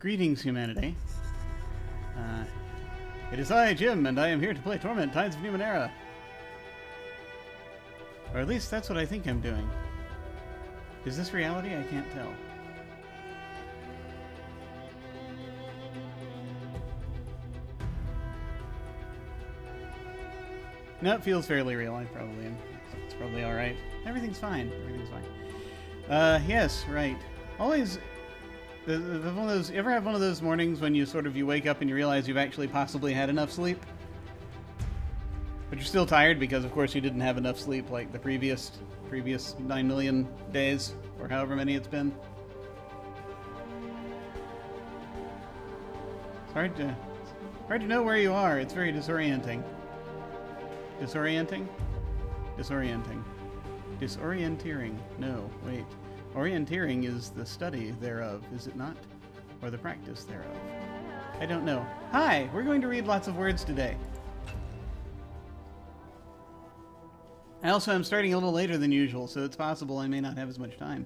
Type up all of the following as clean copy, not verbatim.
Greetings, humanity. It is I, Jim, and I am here to play Torment, Tides of Numenera. Or at least that's what I think I'm doing. Is this reality? I can't tell. No, it feels fairly real. I probably am. It's probably alright. Everything's fine. Everything's fine. Yes, right. Always... ever have one of those mornings when you wake up and you realize you've actually possibly had enough sleep? But you're still tired because, of course, you didn't have enough sleep like the previous 9 million days, or however many it's been. It's hard to know where you are. It's very disorienting. Disorienting? Disorienting. Disorienteering. No, wait. Orienteering is the study thereof, is it not? Or the practice thereof. I don't know. Hi! We're going to read lots of words today. I also am starting a little later than usual, so it's possible I may not have as much time.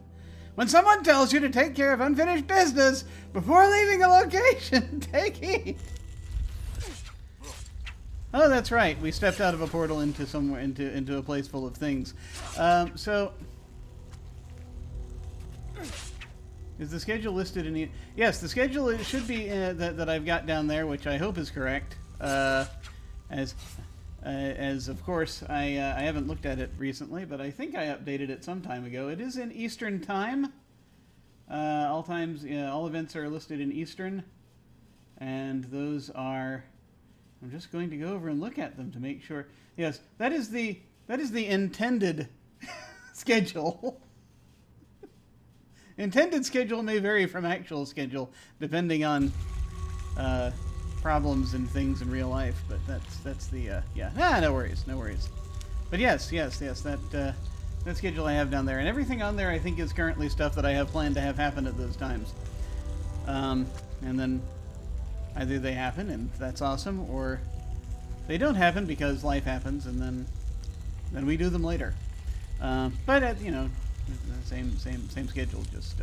When someone tells you to take care of unfinished business before leaving a location, take heed. Oh, that's right. We stepped out of a portal into somewhere, into a place full of things. So... Is the schedule listed in the... Yes, the schedule should be that I've got down there, which I hope is correct. As of course, I haven't looked at it recently, but I think I updated it some time ago. It is in Eastern Time. All events are listed in Eastern. And those are... I'm just going to go over and look at them to make sure. Yes, that is the intended schedule. Intended schedule may vary from actual schedule, depending on problems and things in real life. But that's the yeah. No worries. But yes. That schedule I have down there, and everything on there I think is currently stuff that I have planned to have happen at those times. And then either they happen and that's awesome, or they don't happen because life happens, and then we do them later. But you know. Same schedule, just,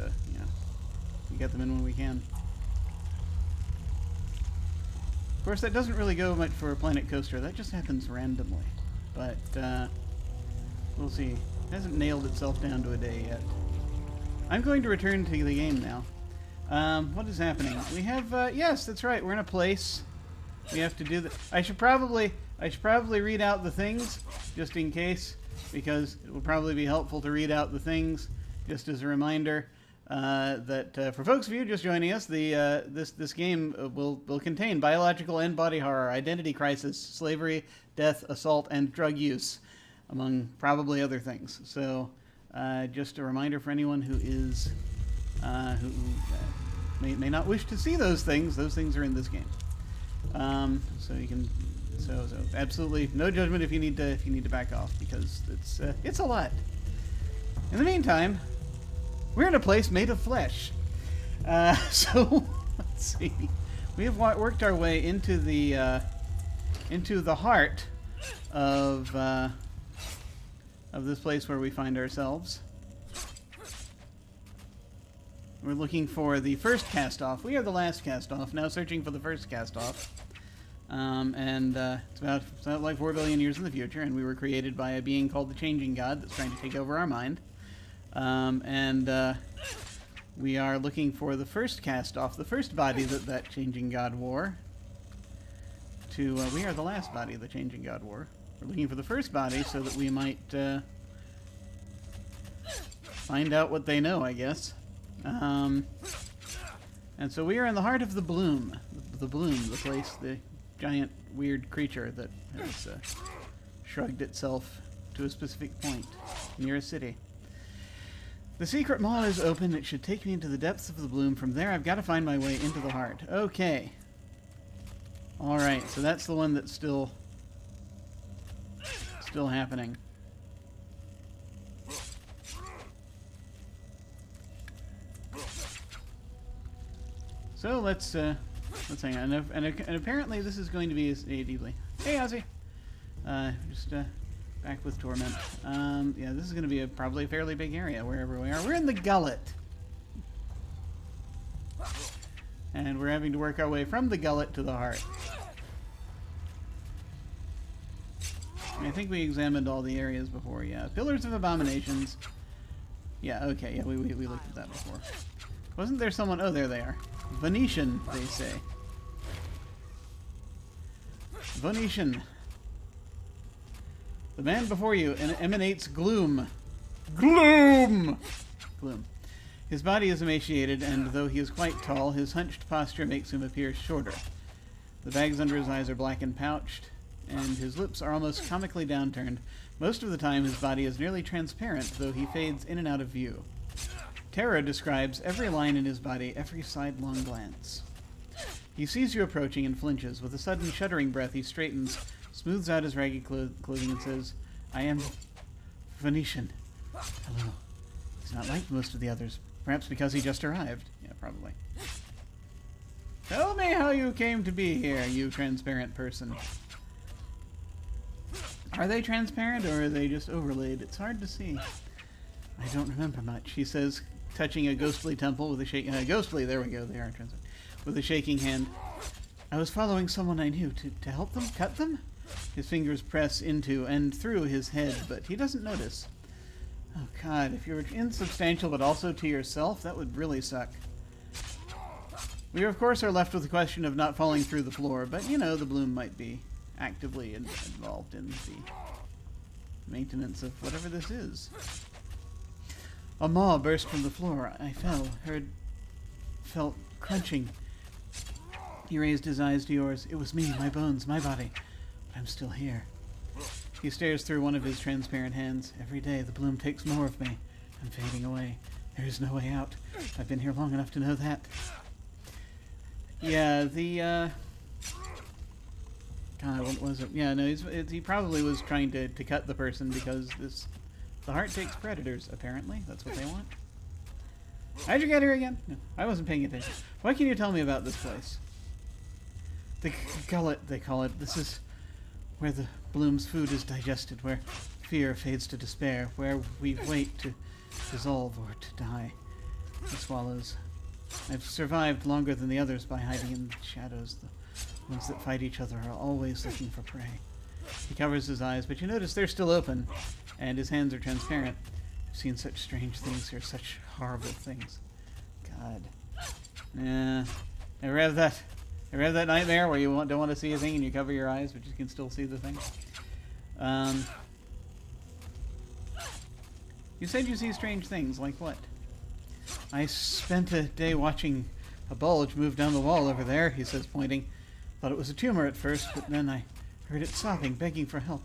we get them in when we can. Of course, that doesn't really go much for a Planet Coaster. That just happens randomly. But, we'll see. It hasn't nailed itself down to a day yet. I'm going to return to the game now. What is happening? We have, yes, that's right, we're in a place. We have to do the... I should probably read out the things, just in case, because it will probably be helpful to read out the things, just as a reminder that for folks of you just joining us, this game will contain biological and body horror, identity crisis, slavery, death, assault, and drug use, among probably other things. So, just a reminder for anyone who is who may not wish to see those things. Those things are in this game. So you can. So absolutely no judgment if you need to back off, because it's a lot. In the meantime, we're in a place made of flesh. So let's see. We have worked our way into the heart of this place where we find ourselves. We're looking for the first Castoff. We are the last Castoff. Now searching for the first Castoff. It's about like 4 billion years in the future, and we were created by a being called the Changing God that's trying to take over our mind. We are looking for the first Castoff, the first body that Changing God wore. We are the last body the Changing God wore. We're looking for the first body so that we might find out what they know, I guess. And so we are in the heart of the Bloom. The Bloom, the place, the giant weird creature that has shrugged itself to a specific point near a city. The secret maw is open. It should take me into the depths of the Bloom. From there, I've got to find my way into the heart. Okay. Alright, so that's the one that's still happening. So let's hang on. And apparently this is going to be deeply. Hey, Ozzy. Just back with Torment. Yeah, this is going to be probably a fairly big area wherever we are. We're in the Gullet. And we're having to work our way from the gullet to the heart. I think we examined all the areas before, yeah. Pillars of Abominations. Yeah, okay, yeah, we looked at that before. Wasn't there someone? Oh, there they are. Venetian, they say. Venetian. The man before you emanates gloom. Gloom! Gloom. His body is emaciated, and though he is quite tall, his hunched posture makes him appear shorter. The bags under his eyes are black and pouched, and his lips are almost comically downturned. Most of the time, his body is nearly transparent, though he fades in and out of view. Terror describes every line in his body, every sidelong glance. He sees you approaching and flinches. With a sudden shuddering breath, he straightens, smooths out his ragged clothing, and says, "I am Venetian. Hello." He's not like most of the others. Perhaps because he just arrived. Yeah, probably. Tell me how you came to be here, you transparent person. Are they transparent, or are they just overlaid? It's hard to see. I don't remember much, he says, touching a ghostly temple with a shaking... ghostly, there we go, they are transparent. With a shaking hand. I was following someone I knew. To help them? Cut them? His fingers press into and through his head, but he doesn't notice. Oh, God, if you were insubstantial but also to yourself, that would really suck. We, of course, are left with the question of not falling through the floor, but, you know, the bloom might be actively involved in the maintenance of whatever this is. A maw burst from the floor. I felt crunching. He raised his eyes to yours. It was me, my bones, my body. But I'm still here. He stares through one of his transparent hands. Every day the bloom takes more of me. I'm fading away. There is no way out. I've been here long enough to know that. Yeah, God, what was it? Yeah, no, he probably was trying to cut the person because the heart takes predators, apparently. That's what they want. How'd you get here again? No, I wasn't paying attention. What can you tell me about this place? The Gullet, they call it. This is where the bloom's food is digested, where fear fades to despair, where we wait to dissolve or to die. He swallows. I've survived longer than the others by hiding in the shadows. The ones that fight each other are always looking for prey. He covers his eyes, but you notice they're still open, and his hands are transparent. I've seen such strange things here, such horrible things. God. Yeah. Ever have that nightmare where you don't want to see a thing and you cover your eyes, but you can still see the thing? You said you see strange things, like what? I spent a day watching a bulge move down the wall over there, he says, pointing. Thought it was a tumor at first, but then I heard it sobbing, begging for help.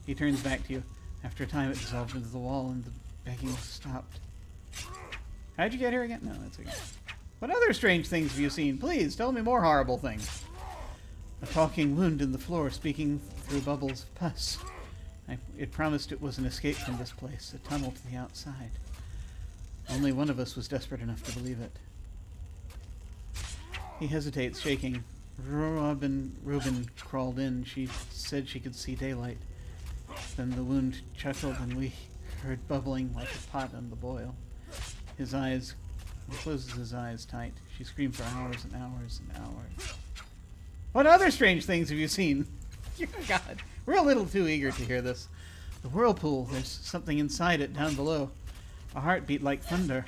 He turns back to you. After a time, it dissolved into the wall, and the begging stopped. How'd you get here again? No, that's okay. What other strange things have you seen? Please, tell me more horrible things. A talking wound in the floor, speaking through bubbles of pus. It promised it was an escape from this place, a tunnel to the outside. Only one of us was desperate enough to believe it. He hesitates, shaking. Reuben crawled in. She said she could see daylight. Then the wound chuckled, and we heard bubbling like a pot on the boil. He closes his eyes tight. She screamed for hours and hours and hours. What other strange things have you seen? God, we're a little too eager to hear this. The whirlpool, there's something inside it down below. A heartbeat like thunder.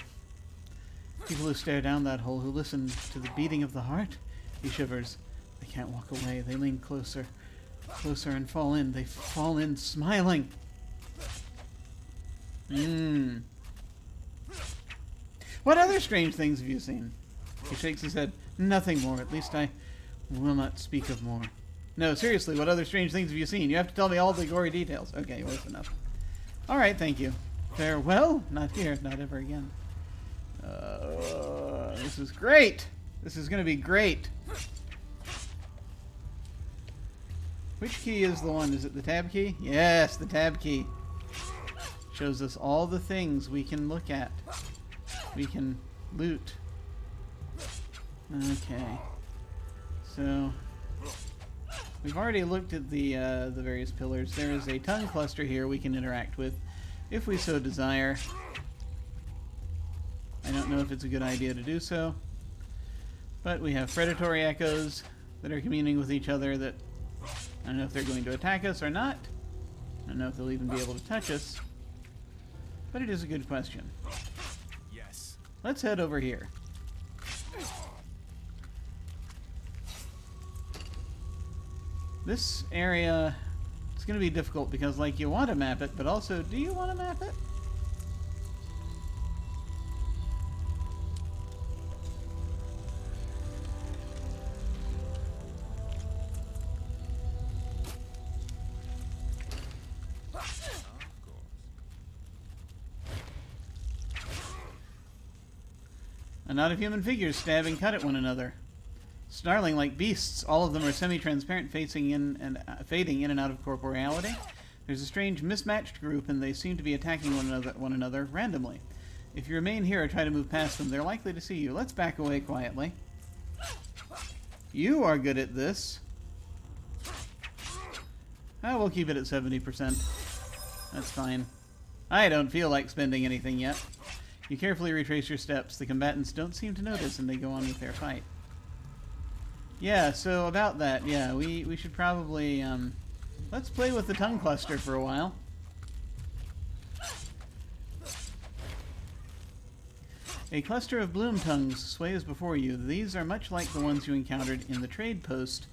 People who stare down that hole, who listen to the beating of the heart, he shivers. They can't walk away. They lean closer, closer, and fall in. They fall in smiling. What other strange things have you seen? He shakes his head. Nothing more. At least I will not speak of more. No, seriously, what other strange things have you seen? You have to tell me all the gory details. Okay, well, that's enough. Alright, thank you. Farewell? Not here. Not ever again. This is great. This is going to be great. Which key is the one? Is it the tab key? Yes, the tab key. Shows us all the things we can look at. We can loot. Okay. So we've already looked at the various pillars. There is a tongue cluster here we can interact with, if we so desire. I don't know if it's a good idea to do so. But we have predatory echoes that are communing with each other that I don't know if they're going to attack us or not. I don't know if they'll even be able to touch us. But it is a good question. Yes. Let's head over here. This area is going to be difficult because, like, you want to map it, but also, do you want to map it? A knot of human figures stab and cut at one another. Snarling like beasts, all of them are semi-transparent, fading in and out of corporeality. There's a strange mismatched group, and they seem to be attacking one another randomly. If you remain here or try to move past them, they're likely to see you. Let's back away quietly. You are good at this. Oh, we'll keep it at 70%. That's fine. I don't feel like spending anything yet. You carefully retrace your steps. The combatants don't seem to notice, and they go on with their fight. Yeah, so about that, yeah, we should probably, let's play with the tongue cluster for a while. A cluster of bloom tongues sways before you. These are much like the ones you encountered in the trade post,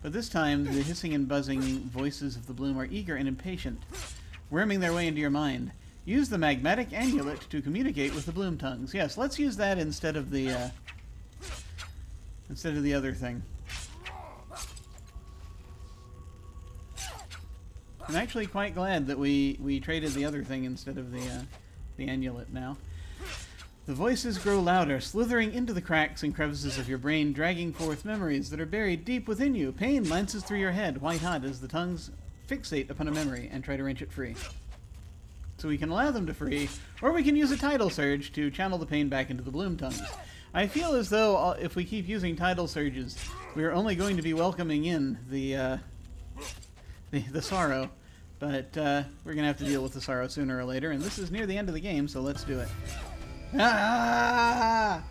but this time the hissing and buzzing voices of the bloom are eager and impatient, worming their way into your mind. Use the magmatic amulet to communicate with the bloom tongues. Yes, let's use that instead of the other thing. I'm actually quite glad that we traded the other thing instead of the amulet now. The voices grow louder, slithering into the cracks and crevices of your brain, dragging forth memories that are buried deep within you. Pain lances through your head, white hot, as the tongues fixate upon a memory and try to wrench it free. So we can allow them to free, or we can use a tidal surge to channel the pain back into the bloom tongues. I feel as though if we keep using tidal surges, we are only going to be welcoming in the sorrow. But we're going to have to deal with the sorrow sooner or later, and this is near the end of the game, so let's do it. Ah!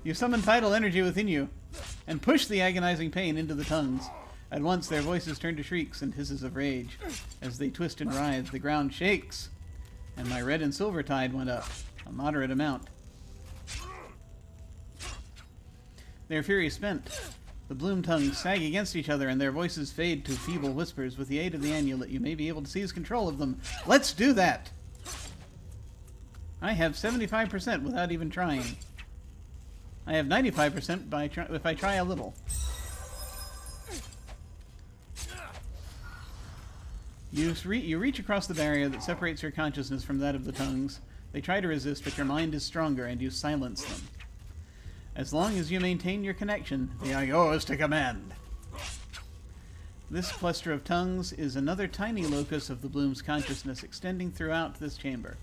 You summon tidal energy within you, and push the agonizing pain into the tongues. At once their voices turn to shrieks and hisses of rage. As they twist and writhe, the ground shakes, and my red and silver tide went up, a moderate amount. Their fury spent. The bloom tongues sag against each other, and their voices fade to feeble whispers. With the aid of the amulet, you may be able to seize control of them. Let's do that! I have 75% without even trying. I have 95% if I try a little. You reach across the barrier that separates your consciousness from that of the tongues. They try to resist, but your mind is stronger, and you silence them. As long as you maintain your connection, they are yours to command. This cluster of tongues is another tiny locus of the bloom's consciousness, extending throughout this chamber.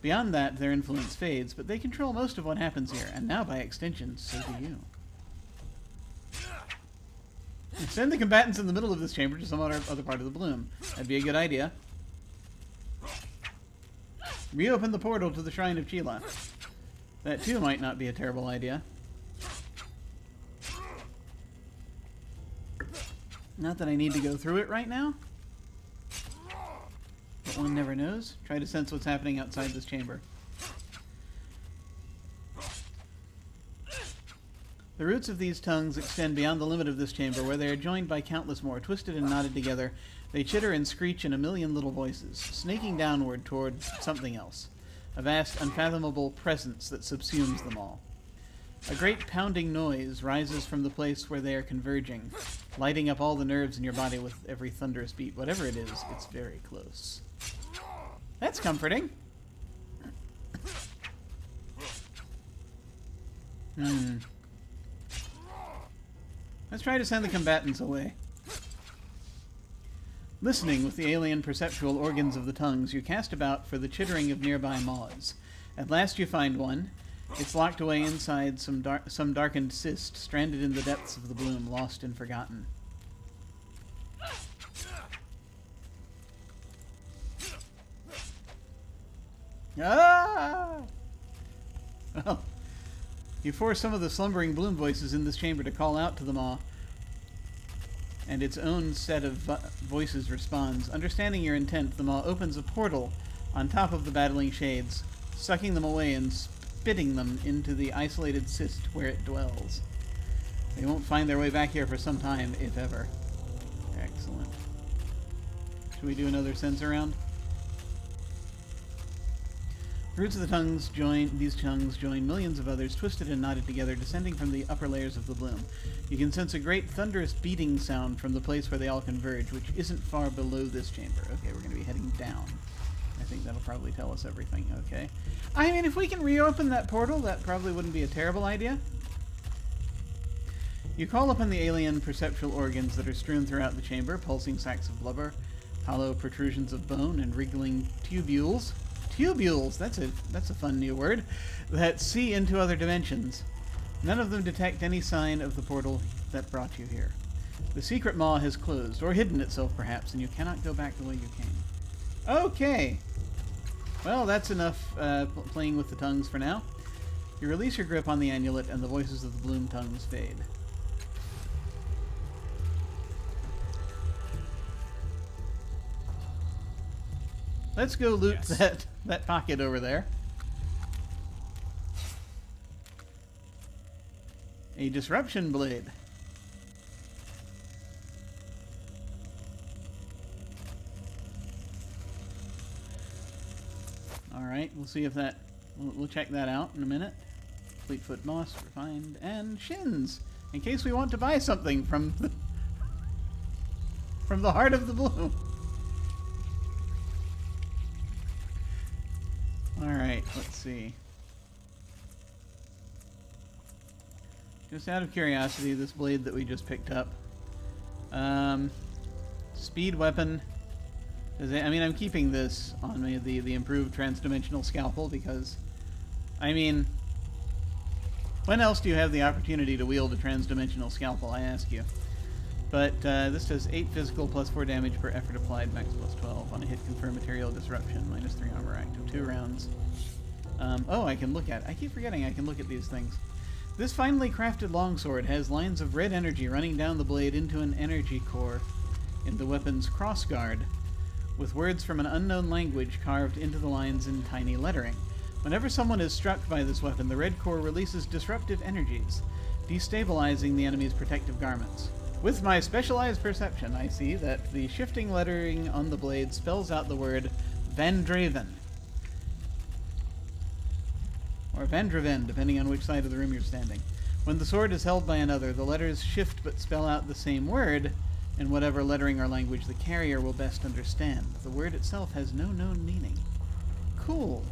Beyond that, their influence fades, but they control most of what happens here, and now by extension, so do you. Send the combatants in the middle of this chamber to some other part of the bloom. That'd be a good idea. Reopen the portal to the Shrine of Chila. That too might not be a terrible idea. Not that I need to go through it right now. But one never knows. Try to sense what's happening outside this chamber. The roots of these tongues extend beyond the limit of this chamber, where they are joined by countless more, twisted and knotted together. They chitter and screech in a million little voices, snaking downward toward something else. A vast, unfathomable presence that subsumes them all. A great pounding noise rises from the place where they are converging, lighting up all the nerves in your body with every thunderous beat. Whatever it is, it's very close. That's comforting. Let's try to send the combatants away. Listening with the alien perceptual organs of the tongues, you cast about for the chittering of nearby maws. At last you find one. It's locked away inside some darkened cyst, stranded in the depths of the bloom, lost and forgotten. Ah! Well, You force some of the slumbering bloom voices in this chamber to call out to the maw, and its own set of voices responds. Understanding your intent, the maw opens a portal on top of the battling shades, sucking them away and spitting them into the isolated cyst where it dwells. They won't find their way back here for some time, if ever. Excellent. Should we do another sense around? Roots of the tongues join. These tongues join millions of others, twisted and knotted together, descending from the upper layers of the bloom. You can sense a great thunderous beating sound from the place where they all converge, which isn't far below this chamber. Okay, we're going to be heading down. I think that'll probably tell us everything. Okay. I mean, if we can reopen that portal, that probably wouldn't be a terrible idea. You call upon the alien perceptual organs that are strewn throughout the chamber, pulsing sacs of blubber, hollow protrusions of bone, and wriggling tubules. Tubules! That's a fun new word. That see into other dimensions. None of them detect any sign of the portal that brought you here. The secret maw has closed, or hidden itself perhaps, and you cannot go back the way you came. Okay! Well, that's enough playing with the tongues for now. You release your grip on the amulet, and the voices of the bloom tongues fade. Let's go loot that pocket over there. A disruption blade. Alright, we'll see if that... We'll check that out in a minute. Fleetfoot moss, refined, and shins! In case we want to buy something from the heart of the bloom. Alright, let's see. Just out of curiosity, this blade that we just picked up. Speed weapon. I mean, I'm keeping this on me, the improved transdimensional scalpel, because, I mean, when else do you have the opportunity to wield a transdimensional scalpel, I ask you? But this does 8 physical plus 4 damage per effort applied, max plus 12. On a hit, confirm material disruption, minus 3 armor active, 2 rounds. Oh, I can look at it. I keep forgetting I can look at these things. This finely crafted longsword has lines of red energy running down the blade into an energy core in the weapon's crossguard, with words from an unknown language carved into the lines in tiny lettering. Whenever someone is struck by this weapon, the red core releases disruptive energies, destabilizing the enemy's protective garments. With my specialized perception, I see that the shifting lettering on the blade spells out the word Vandraven. Or Vandraven, depending on which side of the room you're standing. When the sword is held by another, the letters shift but spell out the same word in whatever lettering or language the carrier will best understand. The word itself has no known meaning. Cool.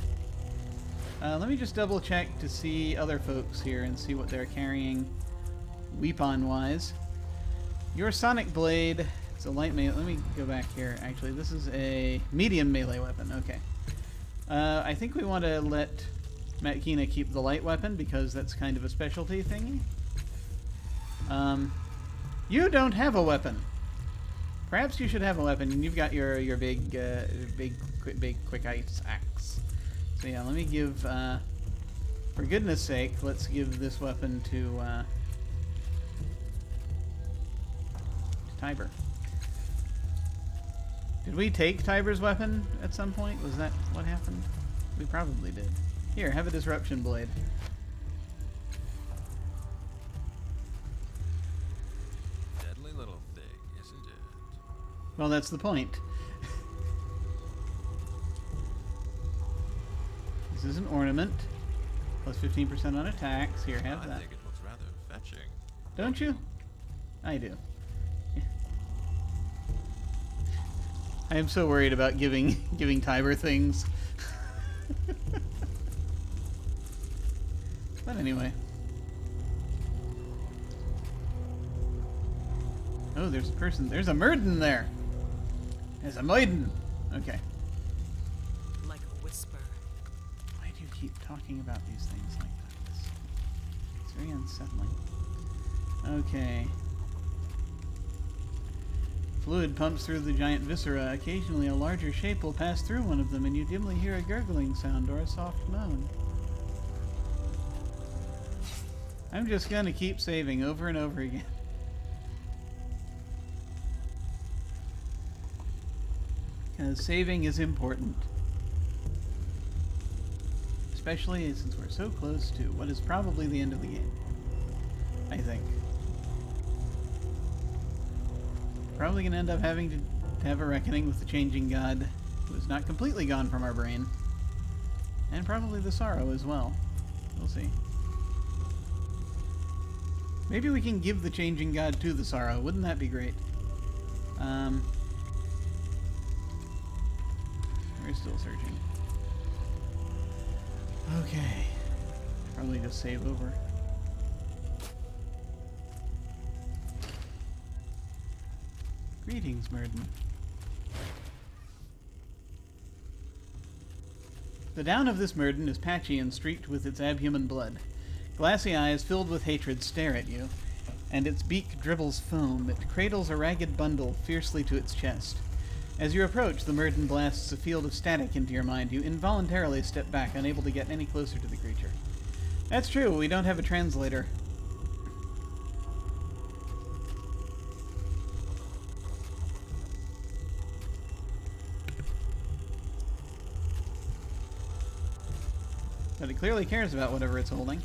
Let me just double check to see other folks here and see what they're carrying weapon-wise. Your sonic blade, it's a light melee. Let me go back here. Actually, this is a medium melee weapon. Okay. I think we want to let Matkina keep the light weapon because that's kind of a specialty thingy. You don't have a weapon. Perhaps you should have a weapon, and you've got your big quick ice axe. So yeah, let me give, for goodness sake, let's give this weapon to Tiber. Did we take Tiber's weapon at some point? Was that what happened? We probably did. Here, have a disruption blade. Deadly little thing, isn't it? Well, that's the point. This is an ornament. Plus 15% on attacks. Here, have that. I think it looks rather fetching. Don't you? I do. I am so worried about giving Tiber things. But anyway. Oh, there's a person. There's a Murden there. There's a Moiden. Okay. Like a whisper. Why do you keep talking about these things like that? It's very unsettling. Okay. Fluid pumps through the giant viscera. Occasionally a larger shape will pass through one of them, and you dimly hear a gurgling sound or a soft moan. I'm just gonna keep saving over and over again. Because saving is important. Especially since we're so close to what is probably the end of the game. I think. Probably gonna end up having to have a reckoning with the changing god, who is not completely gone from our brain. And probably the sorrow as well. We'll see. Maybe we can give the changing god to the sorrow. Wouldn't that be great? We're still searching. Okay. Probably just save over. Greetings, Murden. The down of this Murden is patchy and streaked with its abhuman blood. Glassy eyes filled with hatred stare at you, and its beak dribbles foam. It cradles a ragged bundle fiercely to its chest. As you approach, the Murden blasts a field of static into your mind. You involuntarily step back, unable to get any closer to the creature. That's true, we don't have a translator. But it clearly cares about whatever it's holding.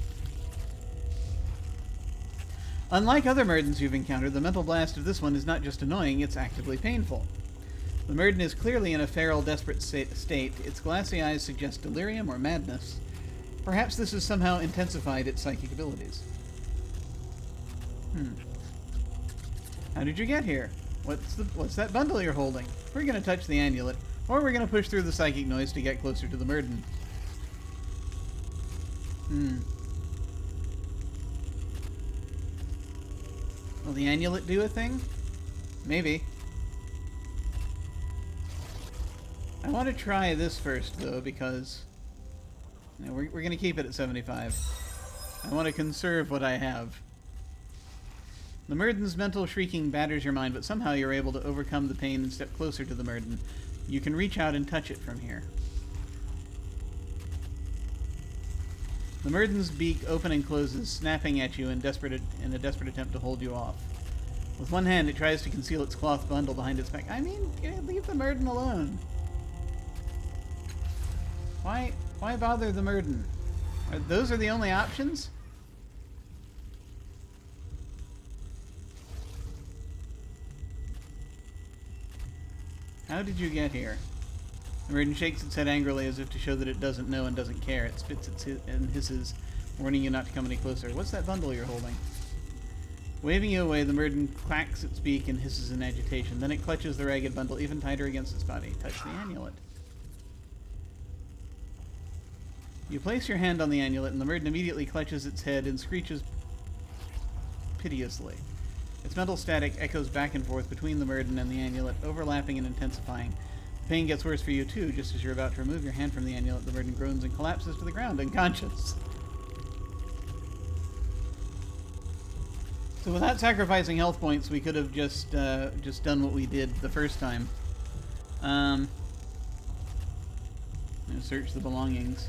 Unlike other Murdens you've encountered, the mental blast of this one is not just annoying, it's actively painful. The Murden is clearly in a feral, desperate state. Its glassy eyes suggest delirium or madness. Perhaps this has somehow intensified its psychic abilities. How did you get here? What's that bundle you're holding? We're gonna touch the amulet, or we're gonna push through the psychic noise to get closer to the Murden. Will the amulet do a thing? Maybe. I want to try this first, though, because we're going to keep it at 75. I want to conserve what I have. The Murden's mental shrieking batters your mind, but somehow you're able to overcome the pain and step closer to the Murden. You can reach out and touch it from here. The Murden's beak open and closes, snapping at you in a desperate attempt to hold you off. With one hand, it tries to conceal its cloth bundle behind its back. I mean, leave the Murden alone. Why bother the Murden? Those are the only options? How did you get here? The Murden shakes its head angrily as if to show that it doesn't know and doesn't care. It spits and hisses, warning you not to come any closer. What's that bundle you're holding? Waving you away, the Murden clacks its beak and hisses in agitation. Then it clutches the ragged bundle even tighter against its body. Touch the amulet. You place your hand on the amulet, and the Murden immediately clutches its head and screeches piteously. Its mental static echoes back and forth between the Murden and the amulet, overlapping and intensifying. The pain gets worse for you, too. Just as you're about to remove your hand from the amulet, the Murden groans and collapses to the ground, unconscious. So without sacrificing health points, we could have just done what we did the first time. Search the belongings.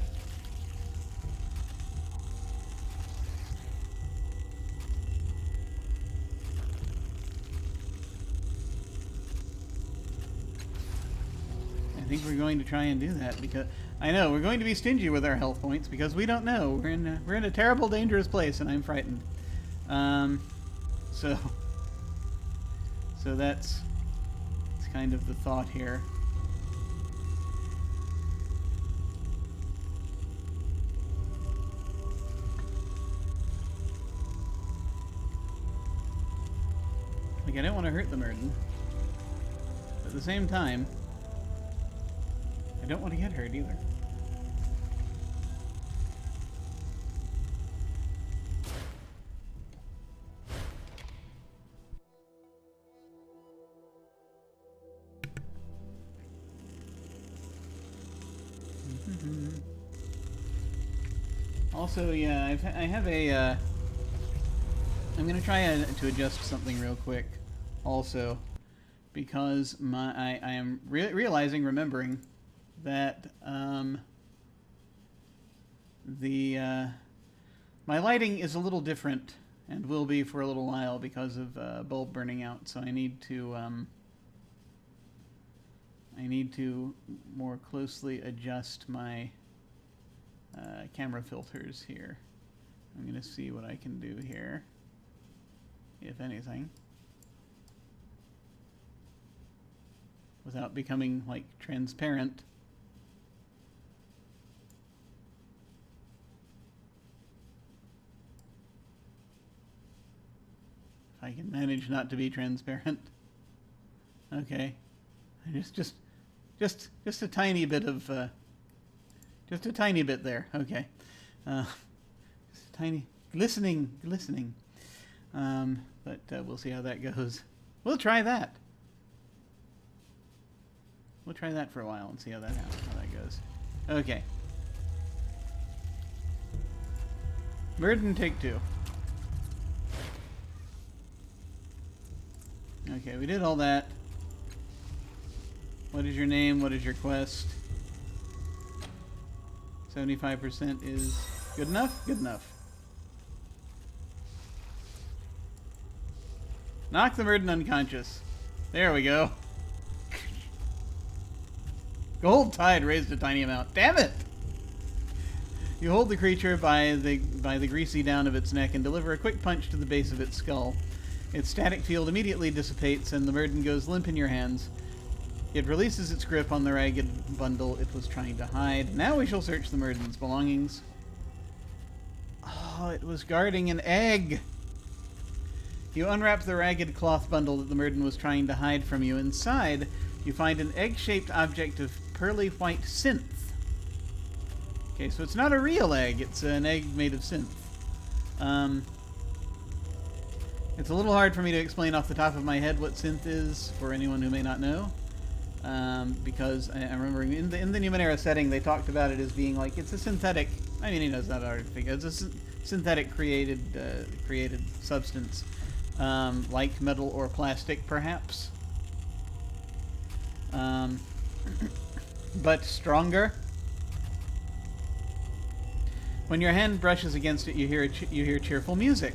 I think we're going to try and do that because I know we're going to be stingy with our health points because we don't know. We're in a terrible, dangerous place, and I'm frightened. So that's kind of the thought here. Like, I don't want to hurt the Murden, but at the same time, I don't want to get hurt either. Also, yeah, I have a, I'm going to try to adjust something real quick, also, because I am remembering that, My lighting is a little different, and will be for a little while because of bulb burning out. So I need to more closely adjust my camera filters here. I'm going to see what I can do here, if anything, without becoming like transparent. If I can manage not to be transparent. Okay. Just a tiny bit of just a tiny bit there. Okay. Just a tiny glistening. But we'll see how that goes. We'll try that. We'll try that for a while and see how that goes. Okay. Burden take 2. Okay, we did all that. What is your name? What is your quest? 75% is good enough? Good enough. Knock the Murden unconscious. There we go. Gold Tide raised a tiny amount. Damn it! You hold the creature by the greasy down of its neck and deliver a quick punch to the base of its skull. Its static field immediately dissipates and the Murden goes limp in your hands. It releases its grip on the ragged bundle it was trying to hide. Now we shall search the Murden's belongings. Oh, it was guarding an egg! You unwrap the ragged cloth bundle that the Murden was trying to hide from you. Inside, you find an egg-shaped object of pearly white synth. Okay, so it's not a real egg, it's an egg made of synth. It's a little hard for me to explain off the top of my head what synth is, for anyone who may not know. Because I remember in the Numenera setting, they talked about it as being like, it's a synthetic, I mean, it's not artificial, it's a synthetic created substance. Like metal or plastic, perhaps. But stronger. When your hand brushes against it, you hear cheerful music.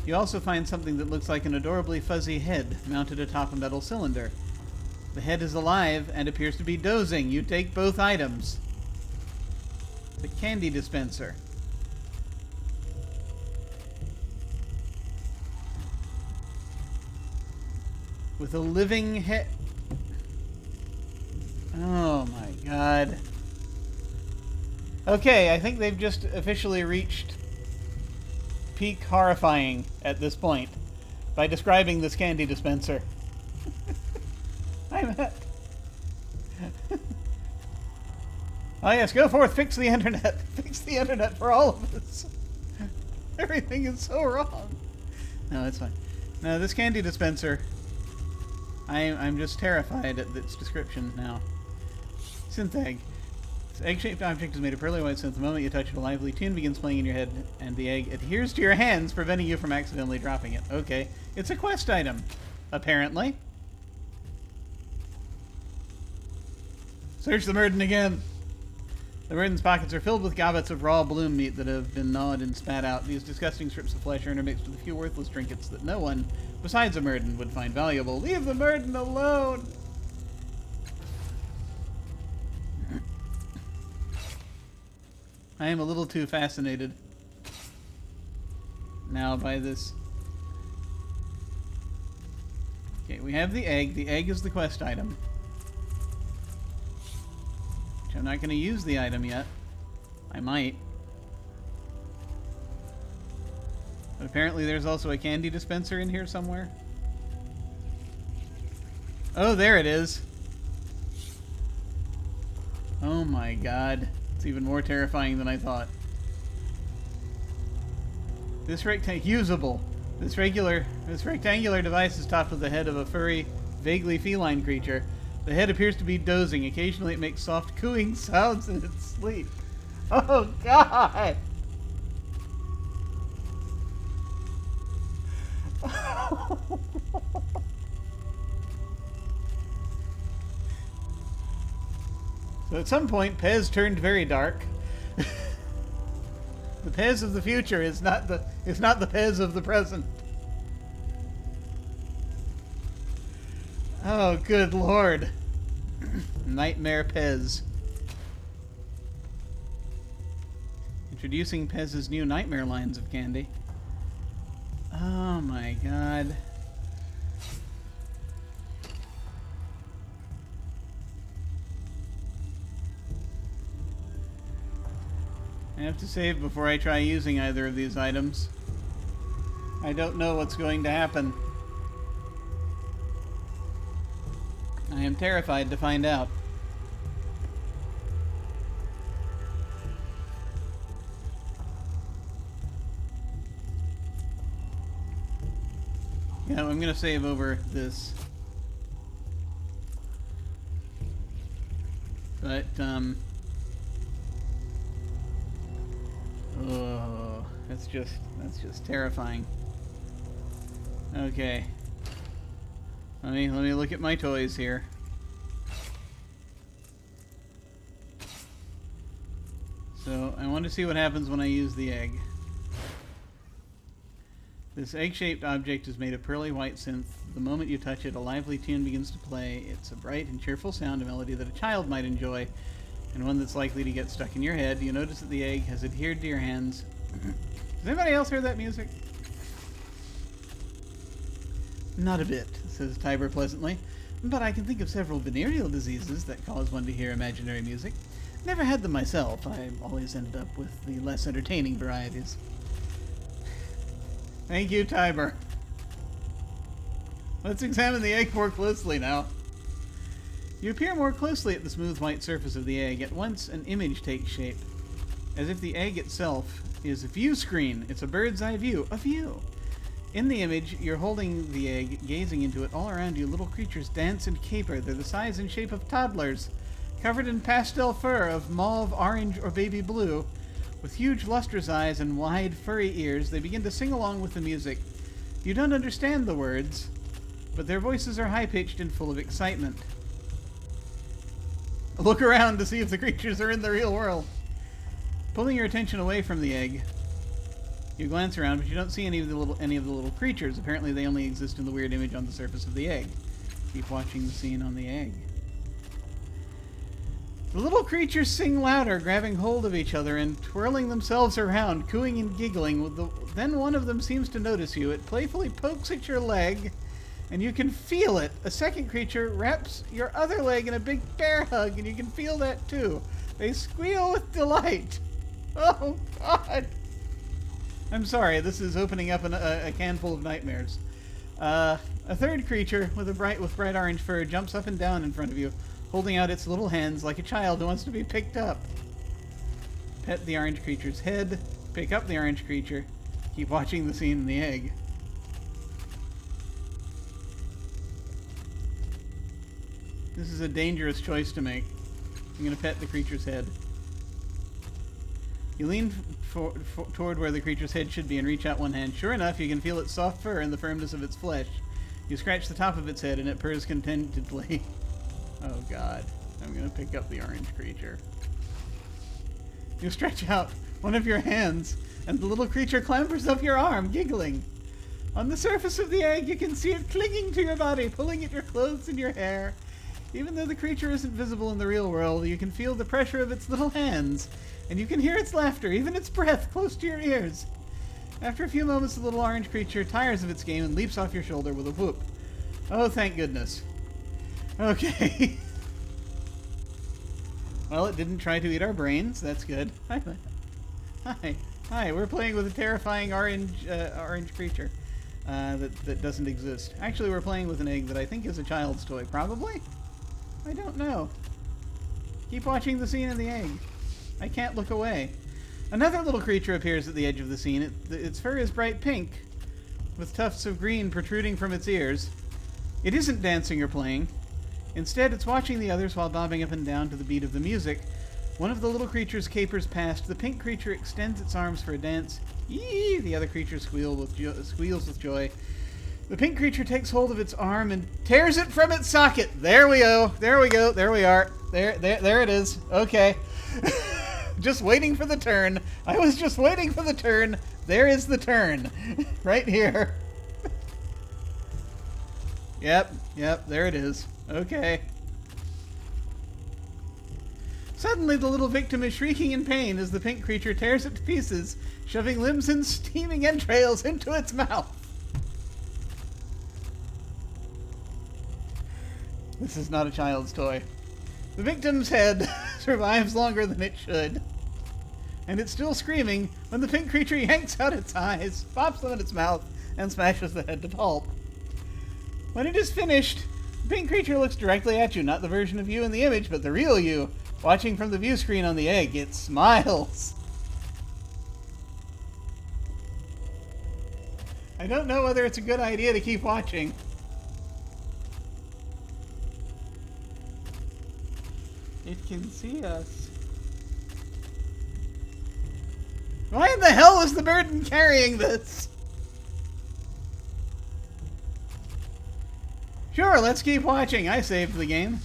You also find something that looks like an adorably fuzzy head mounted atop a metal cylinder. The head is alive and appears to be dozing. You take both items. The candy dispenser. With a living head. Oh my god. Okay, I think they've just officially reached peak horrifying at this point by describing this candy dispenser. I'm at... Oh yes, go forth, fix the internet. Fix the internet for all of us. Everything is so wrong. No, it's fine. No, this candy dispenser, I'm just terrified at its description now. Synth egg. This egg-shaped object is made of pearly white synth. The moment you touch it, a lively tune begins playing in your head, and the egg adheres to your hands, preventing you from accidentally dropping it. Okay. It's a quest item, apparently. Search the Murden again. The Murden's pockets are filled with gobbets of raw bloom meat that have been gnawed and spat out. These disgusting strips of flesh are intermixed with a few worthless trinkets that no one, besides a Murden, would find valuable. Leave the Murden alone! I am a little too fascinated now by this. Okay, we have the egg. The egg is the quest item. Which I'm not going to use the item yet. I might. But apparently there's also a candy dispenser in here somewhere. Oh, there it is. Oh my god. It's even more terrifying than I thought. This usable. This rectangular device is topped with the head of a furry, vaguely feline creature. The head appears to be dozing. Occasionally it makes soft cooing sounds in its sleep. Oh god! So at some point, Pez turned very dark. The Pez of the future is not the Pez of the present. Oh, good lord. Nightmare Pez. Introducing Pez's new nightmare lines of candy. Oh my god. I have to save before I try using either of these items. I don't know what's going to happen. I am terrified to find out. Yeah, I'm gonna save over this. But, oh, that's just terrifying. Okay. Let me look at my toys here. So, I want to see what happens when I use the egg. This egg-shaped object is made of pearly white synth. The moment you touch it, a lively tune begins to play. It's a bright and cheerful sound, a melody that a child might enjoy, and one that's likely to get stuck in your head. You notice that the egg has adhered to your hands. Does anybody else hear that music? Not a bit, says Tiber pleasantly. But I can think of several venereal diseases that cause one to hear imaginary music. Never had them myself. I always ended up with the less entertaining varieties. Thank you, Tiber. Let's examine the egg more closely now. You appear more closely at the smooth white surface of the egg. At once, an image takes shape. As if the egg itself is a view screen. It's a bird's eye view of you. In the image, you're holding the egg, gazing into it. All around you, little creatures dance and caper. They're the size and shape of toddlers, covered in pastel fur of mauve, orange, or baby blue. With huge lustrous eyes and wide, furry ears, they begin to sing along with the music. You don't understand the words, but their voices are high-pitched and full of excitement. Look around to see if the creatures are in the real world. Pulling your attention away from the egg, you glance around, but you don't see any of the little creatures. Apparently, they only exist in the weird image on the surface of the egg. Keep watching the scene on the egg. The little creatures sing louder, grabbing hold of each other and twirling themselves around, cooing and giggling. Then one of them seems to notice you. It playfully pokes at your leg, and you can feel it. A second creature wraps your other leg in a big bear hug, and you can feel that too. They squeal with delight. Oh, God. I'm sorry, this is opening up a can full of nightmares. A third creature with bright orange fur jumps up and down in front of you, holding out its little hands like a child who wants to be picked up. Pet the orange creature's head, pick up the orange creature, keep watching the scene in the egg. This is a dangerous choice to make. I'm going to pet the creature's head. You lean toward where the creature's head should be and reach out one hand. Sure enough, you can feel its soft fur and the firmness of its flesh. You scratch the top of its head and it purrs contentedly. Oh God, I'm going to pick up the orange creature. You stretch out one of your hands and the little creature clambers up your arm, giggling. On the surface of the egg, you can see it clinging to your body, pulling at your clothes and your hair. Even though the creature isn't visible in the real world, you can feel the pressure of its little hands, and you can hear its laughter, even its breath, close to your ears. After a few moments, the little orange creature tires of its game and leaps off your shoulder with a whoop. Oh, thank goodness. Okay. Well, it didn't try to eat our brains. That's good. Hi. We're playing with a terrifying orange creature that doesn't exist. Actually, we're playing with an egg that I think is a child's toy. Probably? I don't know. Keep watching the scene in the egg. I can't look away. Another little creature appears at the edge of the scene. Its fur is bright pink, with tufts of green protruding from its ears. It isn't dancing or playing. Instead, it's watching the others while bobbing up and down to the beat of the music. One of the little creatures capers past. The pink creature extends its arms for a dance. Yee! The other creature squeals with joy. The pink creature takes hold of its arm and tears it from its socket. There we go. There we go. There we are. There it is. Okay. Just waiting for the turn. I was just waiting for the turn. There is the turn. Right here. Yep, there it is. Okay. Suddenly, the little victim is shrieking in pain as the pink creature tears it to pieces, shoving limbs and steaming entrails into its mouth. This is not a child's toy. The victim's head survives longer than it should. And it's still screaming when the pink creature yanks out its eyes, pops them in its mouth, and smashes the head to pulp. When it is finished, the pink creature looks directly at you, not the version of you in the image, but the real you, watching from the view screen on the egg. It smiles. I don't know whether it's a good idea to keep watching. It can see us. Why in the hell is the burden carrying this? Sure, let's keep watching. I saved the game.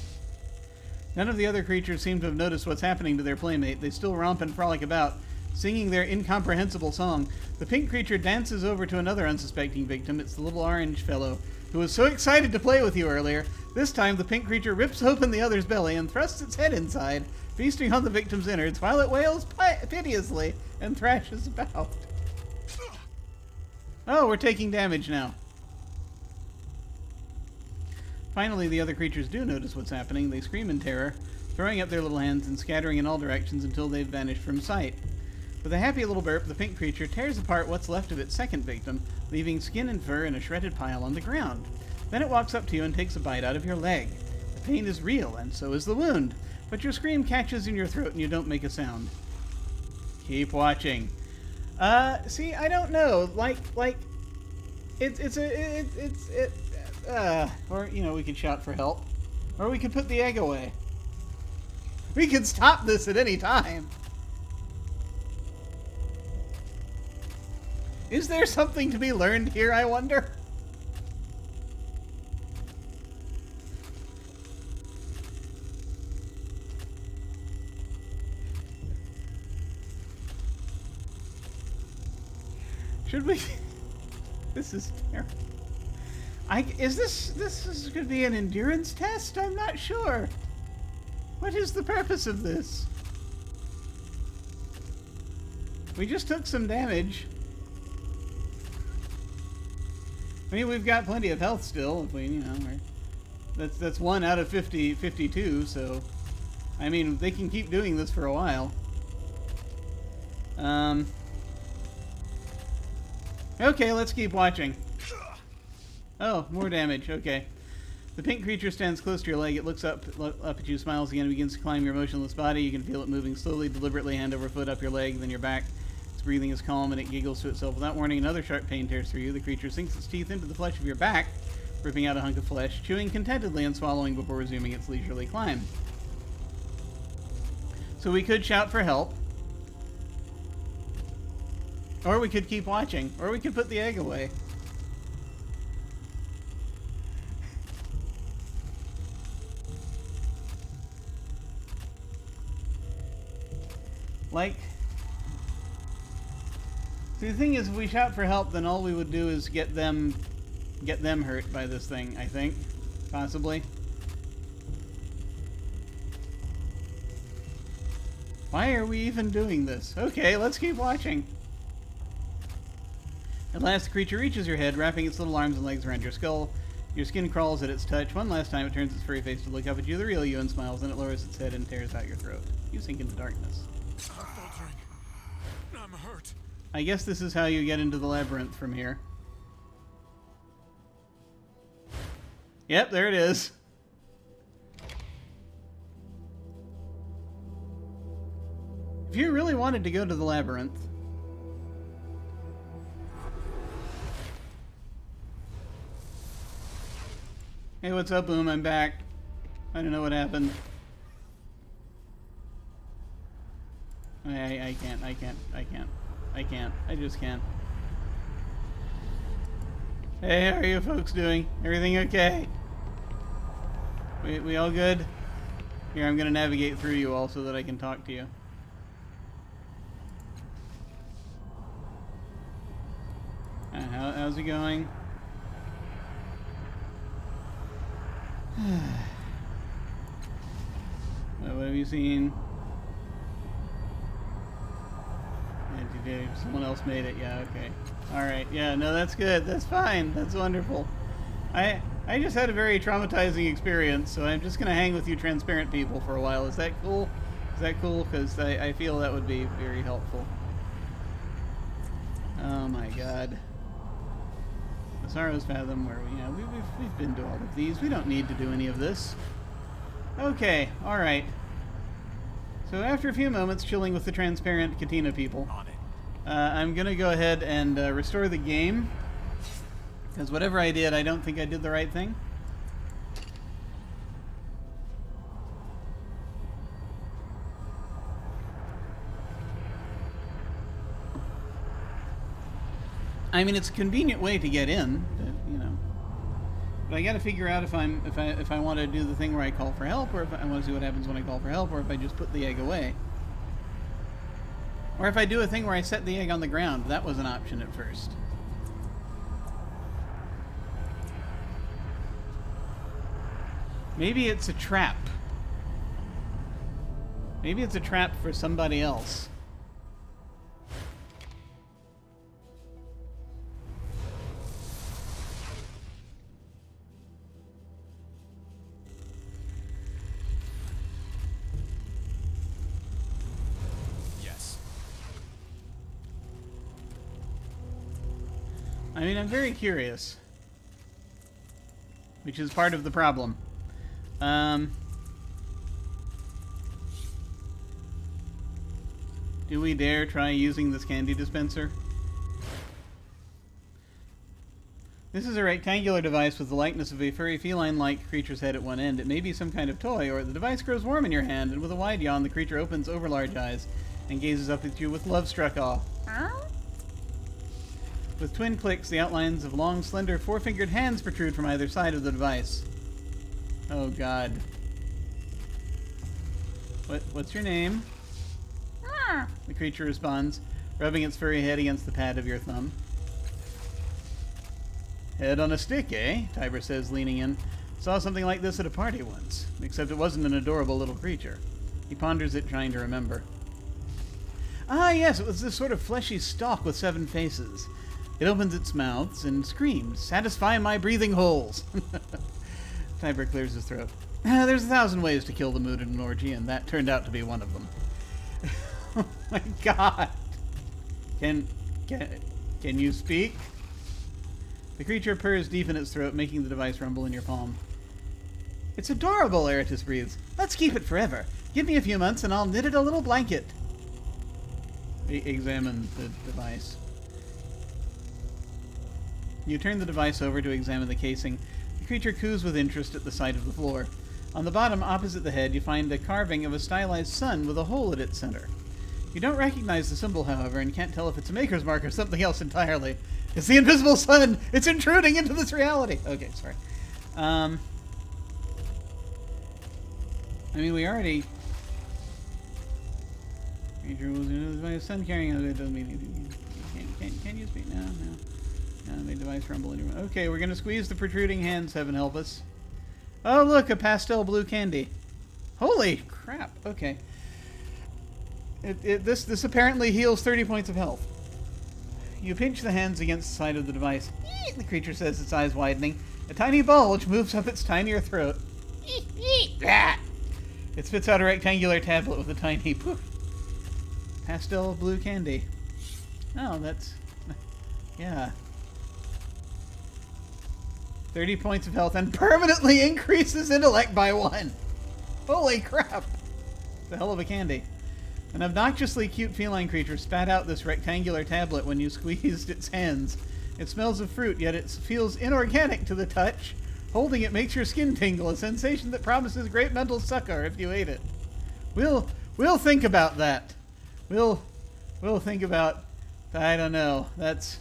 None of the other creatures seem to have noticed what's happening to their playmate. They still romp and frolic about, singing their incomprehensible song. The pink creature dances over to another unsuspecting victim. It's the little orange fellow who was so excited to play with you earlier. This time, the pink creature rips open the other's belly and thrusts its head inside, feasting on the victim's innards while it wails piteously and thrashes about. Oh, we're taking damage now. Finally, the other creatures do notice what's happening. They scream in terror, throwing up their little hands and scattering in all directions until they've vanished from sight. With a happy little burp, the pink creature tears apart what's left of its second victim, leaving skin and fur in a shredded pile on the ground. Then it walks up to you and takes a bite out of your leg. The pain is real, and so is the wound, but your scream catches in your throat and you don't make a sound. Keep watching. See, I don't know. Or, you know, we could shout for help. Or we could put the egg away. We could stop this at any time. Is there something to be learned here, I wonder? Should we... This is terrible. This could be an endurance test? I'm not sure. What is the purpose of this? We just took some damage. I mean, we've got plenty of health still. If we, you know, that's 1 out of 52. So, I mean, they can keep doing this for a while. Okay, let's keep watching. Oh, more damage. Okay. The pink creature stands close to your leg. It looks up at you, smiles again, and begins to climb your motionless body. You can feel it moving slowly, deliberately, hand over foot up your leg, then your back. Its breathing is calm, and it giggles to itself. Without warning, another sharp pain tears through you. The creature sinks its teeth into the flesh of your back, ripping out a hunk of flesh, chewing contentedly and swallowing before resuming its leisurely climb. So we could shout for help. Or we could keep watching. Or we could put the egg away. Like, see, the thing is, if we shout for help, then all we would do is get them hurt by this thing, I think. Possibly. Why are we even doing this? Okay, let's keep watching. At last, the creature reaches your head, wrapping its little arms and legs around your skull. Your skin crawls at its touch. One last time, it turns its furry face to look up at you, the real you, and smiles. Then it lowers its head and tears out your throat. You sink into darkness. I'm faltering. I'm hurt. I guess this is how you get into the labyrinth from here. Yep, there it is. If you really wanted to go to the labyrinth... Hey, what's up, Boom? I'm back. I don't know what happened. I can't. I just can't. Hey, how are you folks doing? Everything okay? We all good? Here, I'm gonna navigate through you all so that I can talk to you. How's it going? What have you seen? Someone else made it. Yeah, okay. Alright, yeah, no, that's good. That's fine. That's wonderful. I just had a very traumatizing experience, so I'm just going to hang with you transparent people for a while. Is that cool? Is that cool? Because I feel that would be very helpful. Oh my god. The Sorrow's Fathom, where we've been to all of these. We don't need to do any of this. Okay, alright. So after a few moments chilling with the transparent Katina people, I'm going to go ahead and restore the game. Because whatever I did, I don't think I did the right thing. I mean, it's a convenient way to get in, but I got to figure out if I want to do the thing where I call for help, or if I want to see what happens when I call for help, or if I just put the egg away, or if I do a thing where I set the egg on the ground. That was an option at first. Maybe it's a trap. Maybe it's a trap for somebody else. I mean, I'm very curious, which is part of the problem. Do we dare try using this candy dispenser? This is a rectangular device with the likeness of a furry feline-like creature's head at one end. It may be some kind of toy, or the device grows warm in your hand, and with a wide yawn, the creature opens overlarge eyes and gazes up at you with love-struck awe. With twin clicks, the outlines of long, slender, four-fingered hands protrude from either side of the device. Oh, God. What's your name? The creature responds, rubbing its furry head against the pad of your thumb. Head on a stick, eh? Tiber says, leaning in. Saw something like this at a party once, except it wasn't an adorable little creature. He ponders it, trying to remember. Ah, yes, it was this sort of fleshy stalk with 7 faces. It opens its mouths and screams, "Satisfy my breathing holes!" Tiber clears his throat. There's 1,000 ways to kill the mood in an orgy, and that turned out to be one of them. Oh my god! Can you speak? The creature purrs deep in its throat, making the device rumble in your palm. It's adorable, Eratus breathes. Let's keep it forever. Give me a few months and I'll knit it a little blanket. Examine the device. You turn the device over to examine the casing. The creature coos with interest at the sight of the floor. On the bottom, opposite the head, you find a carving of a stylized sun with a hole at its center. You don't recognize the symbol, however, and can't tell if it's a maker's mark or something else entirely. It's the invisible sun! It's intruding into this reality! Okay, sorry. I mean, we already... Creature was by a sun carrying... It doesn't mean... Can you speak? No. The device rumble in your... Okay, we're going to squeeze the protruding hands, heaven help us. Oh, look, a pastel blue candy. Holy crap, okay. This apparently heals 30 points of health. You pinch the hands against the side of the device. The creature says, its eyes widening. A tiny bulge moves up its tinier throat. It spits out a rectangular tablet with a tiny poof. Pastel blue candy. Oh, that's... Yeah. 30 points of health and permanently increases intellect by 1. Holy crap. It's a hell of a candy. An obnoxiously cute feline creature spat out this rectangular tablet when you squeezed its hands. It smells of fruit, yet it feels inorganic to the touch. Holding it makes your skin tingle, a sensation that promises great mental succor if you ate it. We'll think about that. We'll think about... I don't know. That's...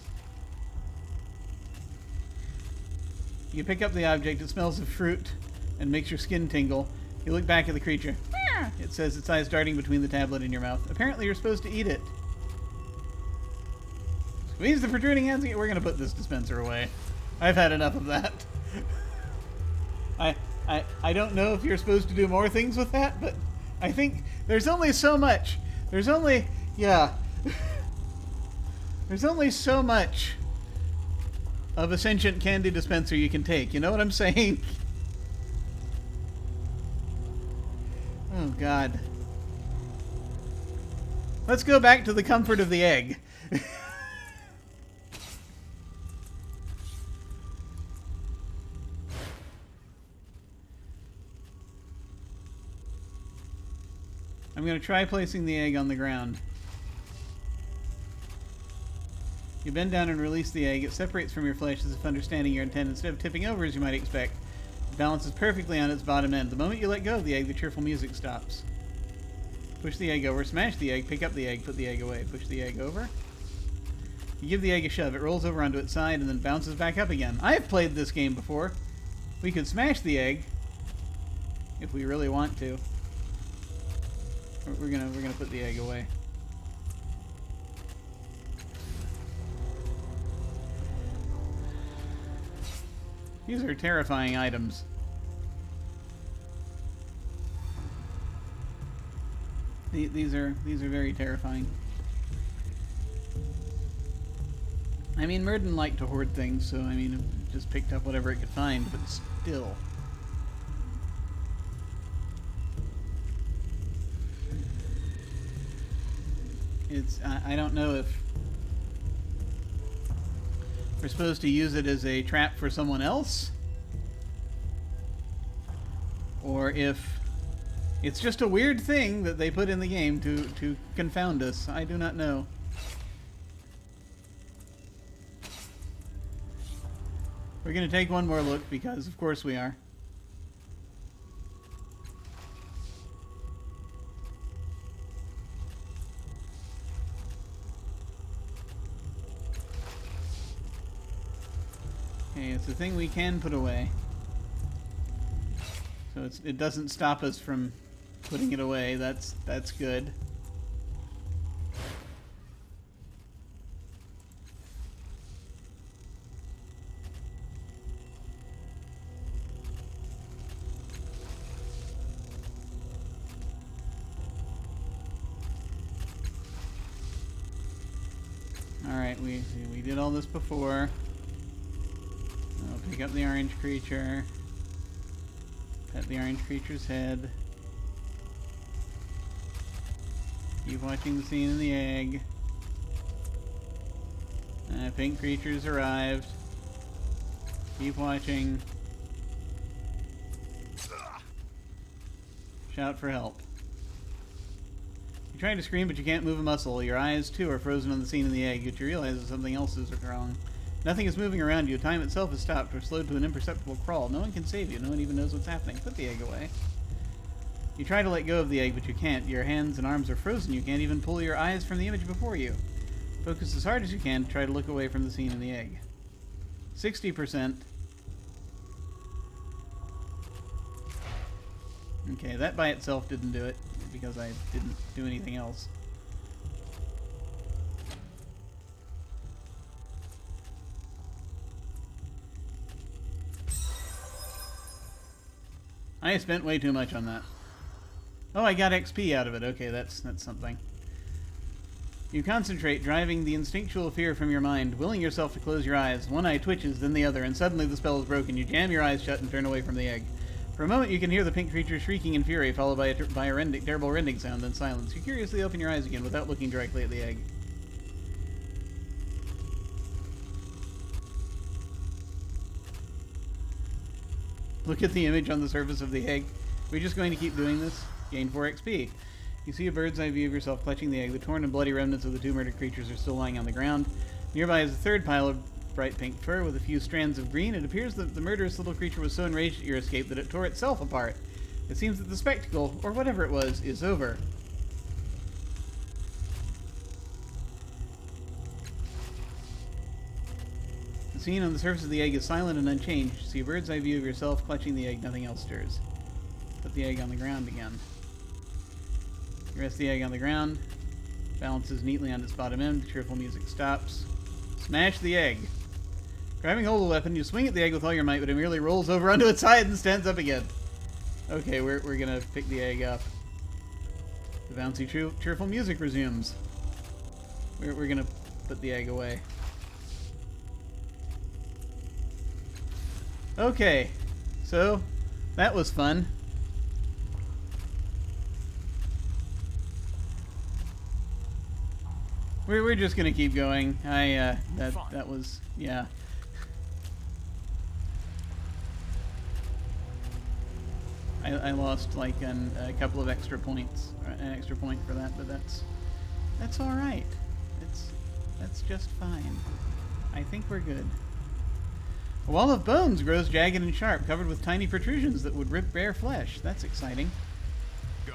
You pick up the object, it smells of fruit and makes your skin tingle. You look back at the creature. It says, its eyes darting between the tablet and your mouth. Apparently you're supposed to eat it. Means the protruding hands again. We're gonna put this dispenser away. I've had enough of that. I don't know if you're supposed to do more things with that, but I think there's only so much. There's only, yeah. There's only so much of a sentient candy dispenser you can take. You know what I'm saying? Oh, God. Let's go back to the comfort of the egg. I'm going to try placing the egg on the ground. You bend down and release the egg. It separates from your flesh as if understanding your intent. Instead of tipping over as you might expect, it balances perfectly on its bottom end. The moment you let go of the egg, the cheerful music stops. Push the egg over, smash the egg, pick up the egg, put the egg away. Push the egg over. You give the egg a shove. It rolls over onto its side and then bounces back up again. I've played this game before. We could smash the egg if we really want to. We're gonna put the egg away. These are terrifying items. These are very terrifying. I mean, Murden liked to hoard things, so I mean, it just picked up whatever it could find, but still. It's, I don't know if we're supposed to use it as a trap for someone else, or if it's just a weird thing that they put in the game to confound us. I do not know. We're going to take one more look because, of course, we are. Okay, it's a thing we can put away. So it doesn't stop us from putting it away. That's good. Alright, we did all this before. I'll pick up the orange creature. Pet the orange creature's head. Keep watching the scene in the egg. Pink creature's arrived. Keep watching. Shout for help. You're trying to scream, but you can't move a muscle. Your eyes, too, are frozen on the scene in the egg, but you realize that something else is wrong. Nothing is moving around you. Time itself has stopped or slowed to an imperceptible crawl. No one can save you. No one even knows what's happening. Put the egg away. You try to let go of the egg, but you can't. Your hands and arms are frozen. You can't even pull your eyes from the image before you. Focus as hard as you can to try to look away from the scene in the egg. 60%. Okay, that by itself didn't do it, because I didn't do anything else. I spent way too much on that. Oh, I got XP out of it. Okay, that's something. You concentrate, driving the instinctual fear from your mind, willing yourself to close your eyes. One eye twitches, then the other, and suddenly the spell is broken. You jam your eyes shut and turn away from the egg. For a moment, you can hear the pink creature shrieking in fury, followed by a terrible rending sound, then silence. You curiously open your eyes again without looking directly at the egg. Look at the image on the surface of the egg. We're just going to keep doing this. Gain 4 XP. You see a bird's eye view of yourself clutching the egg. The torn and bloody remnants of the two murdered creatures are still lying on the ground. Nearby is a third pile of bright pink fur with a few strands of green. It appears that the murderous little creature was so enraged at your escape that it tore itself apart. It seems that the spectacle, or whatever it was, is over. The scene on the surface of the egg is silent and unchanged. You see a bird's eye view of yourself clutching the egg. Nothing else stirs. Put the egg on the ground again. You rest the egg on the ground. Balances neatly on its bottom end. The cheerful music stops. Smash the egg. Grabbing hold of the weapon, you swing at the egg with all your might, but it merely rolls over onto its side and stands up again. Okay, we're gonna pick the egg up. The bouncy, cheerful music resumes. We're gonna put the egg away. Okay, so that was fun. We're just gonna keep going. That was, yeah. I lost like a couple of extra points, an extra point for that, but that's all right. That's just fine. I think we're good. A wall of bones grows jagged and sharp, covered with tiny protrusions that would rip bare flesh. That's exciting. Go.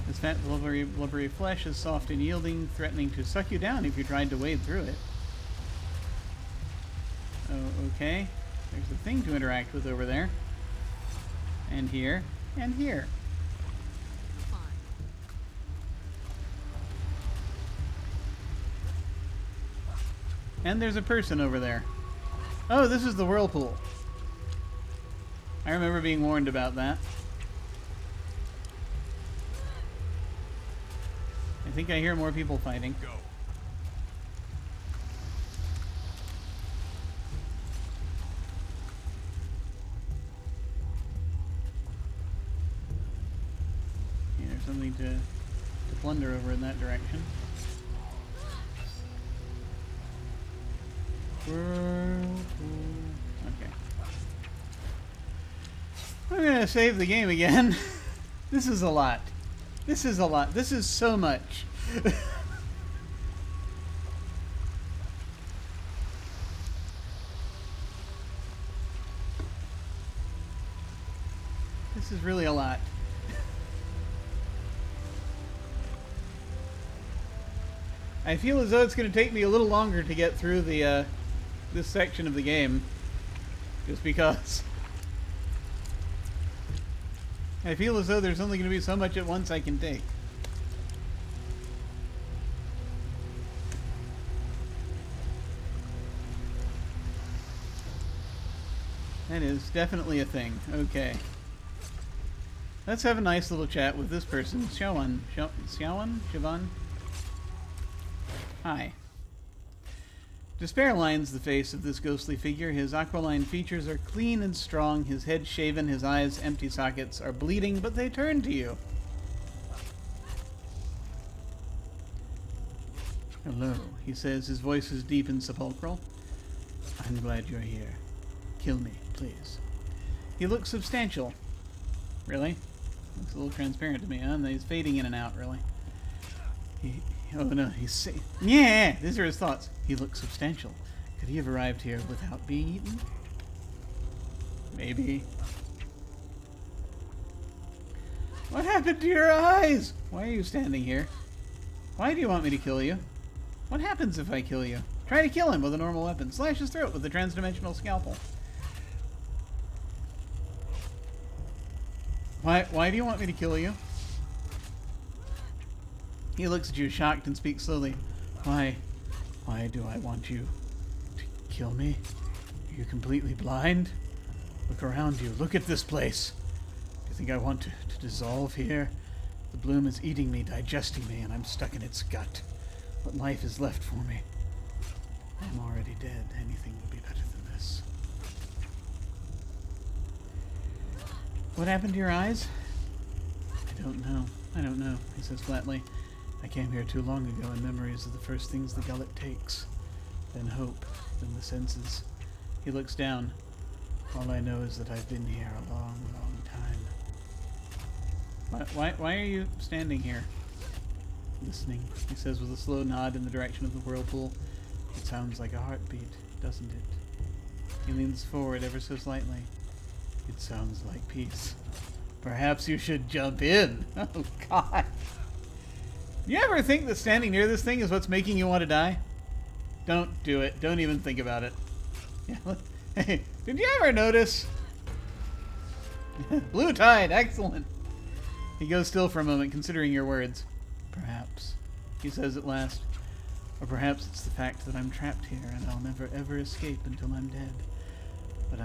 This fat, blubbery flesh is soft and yielding, threatening to suck you down if you tried to wade through it. Oh, okay. There's a thing to interact with over there. And here. And here. Fine. And there's a person over there. Oh, this is the whirlpool. I remember being warned about that. I think I hear more people fighting. Go. Yeah, there's something to plunder over in that direction. Okay. I'm gonna save the game again. This is a lot. This is a lot. This is so much. This is really a lot. I feel as though it's going to take me a little longer to get through the this section of the game, just because I feel as though there's only going to be so much at once I can take. That is definitely a thing. Okay. Let's have a nice little chat with this person. Xiaowan? Siobhan? Hi. Despair lines the face of this ghostly figure. His aquiline features are clean and strong, his head shaven, his eyes, empty sockets, are bleeding, but they turn to you. Hello, he says, his voice is deep and sepulchral. I'm glad you're here. Kill me, please. He looks substantial. Really? Looks a little transparent to me, huh? He's fading in and out, really. Oh no, he's yeah, these are his thoughts. He looks substantial. Could he have arrived here without being eaten? Maybe. What happened to your eyes? Why are you standing here? Why do you want me to kill you? What happens if I kill you? Try to kill him with a normal weapon. Slash his throat with a transdimensional scalpel. Why do you want me to kill you? He looks at you, shocked, and speaks slowly. Why do I want you to kill me? Are you completely blind? Look around you. Look at this place. Do you think I want to dissolve here? The bloom is eating me, digesting me, and I'm stuck in its gut. What life is left for me? I'm already dead. Anything would be better than this. What happened to your eyes? I don't know, he says flatly. I came here too long ago, and memories are the first things the gullet takes. Then hope, then the senses. He looks down. All I know is that I've been here a long, long time. Why are you standing here? Listening, he says with a slow nod in the direction of the whirlpool. It sounds like a heartbeat, doesn't it? He leans forward ever so slightly. It sounds like peace. Perhaps you should jump in. Oh, God. You ever think that standing near this thing is what's making you want to die? Don't do it. Don't even think about it. Yeah, Did you ever notice? Blue tide, excellent. He goes still for a moment, considering your words. Perhaps, he says at last. Or perhaps it's the fact that I'm trapped here and I'll never ever escape until I'm dead. But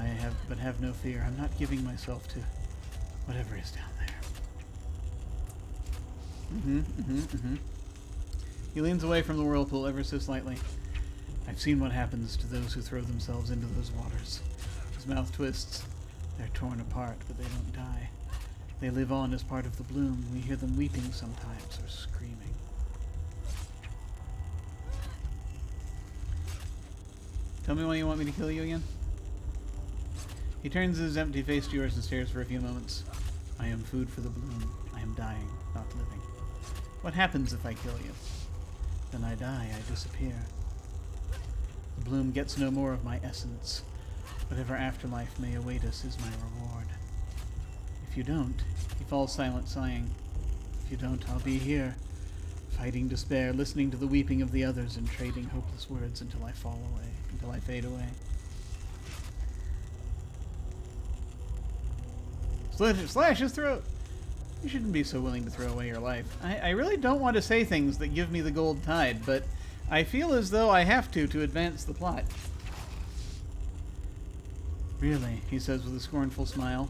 have no fear. I'm not giving myself to whatever is down there. He leans away from the whirlpool ever so slightly. I've seen what happens to those who throw themselves into those waters. His mouth twists. They're torn apart, but they don't die. They live on as part of the bloom. We hear them weeping sometimes, or screaming. Tell me why you want me to kill you again? He turns his empty face to yours and stares for a few moments. I am food for the bloom. I am dying, not living. What happens if I kill you? Then I die, I disappear. The bloom gets no more of my essence. Whatever afterlife may await us is my reward. If you don't, he falls silent, sighing. If you don't, I'll be here, fighting despair, listening to the weeping of the others and trading hopeless words until I fall away, until I fade away. Slash his throat! You shouldn't be so willing to throw away your life. I really don't want to say things that give me the gold tide, but I feel as though I have to advance the plot. Really, he says with a scornful smile.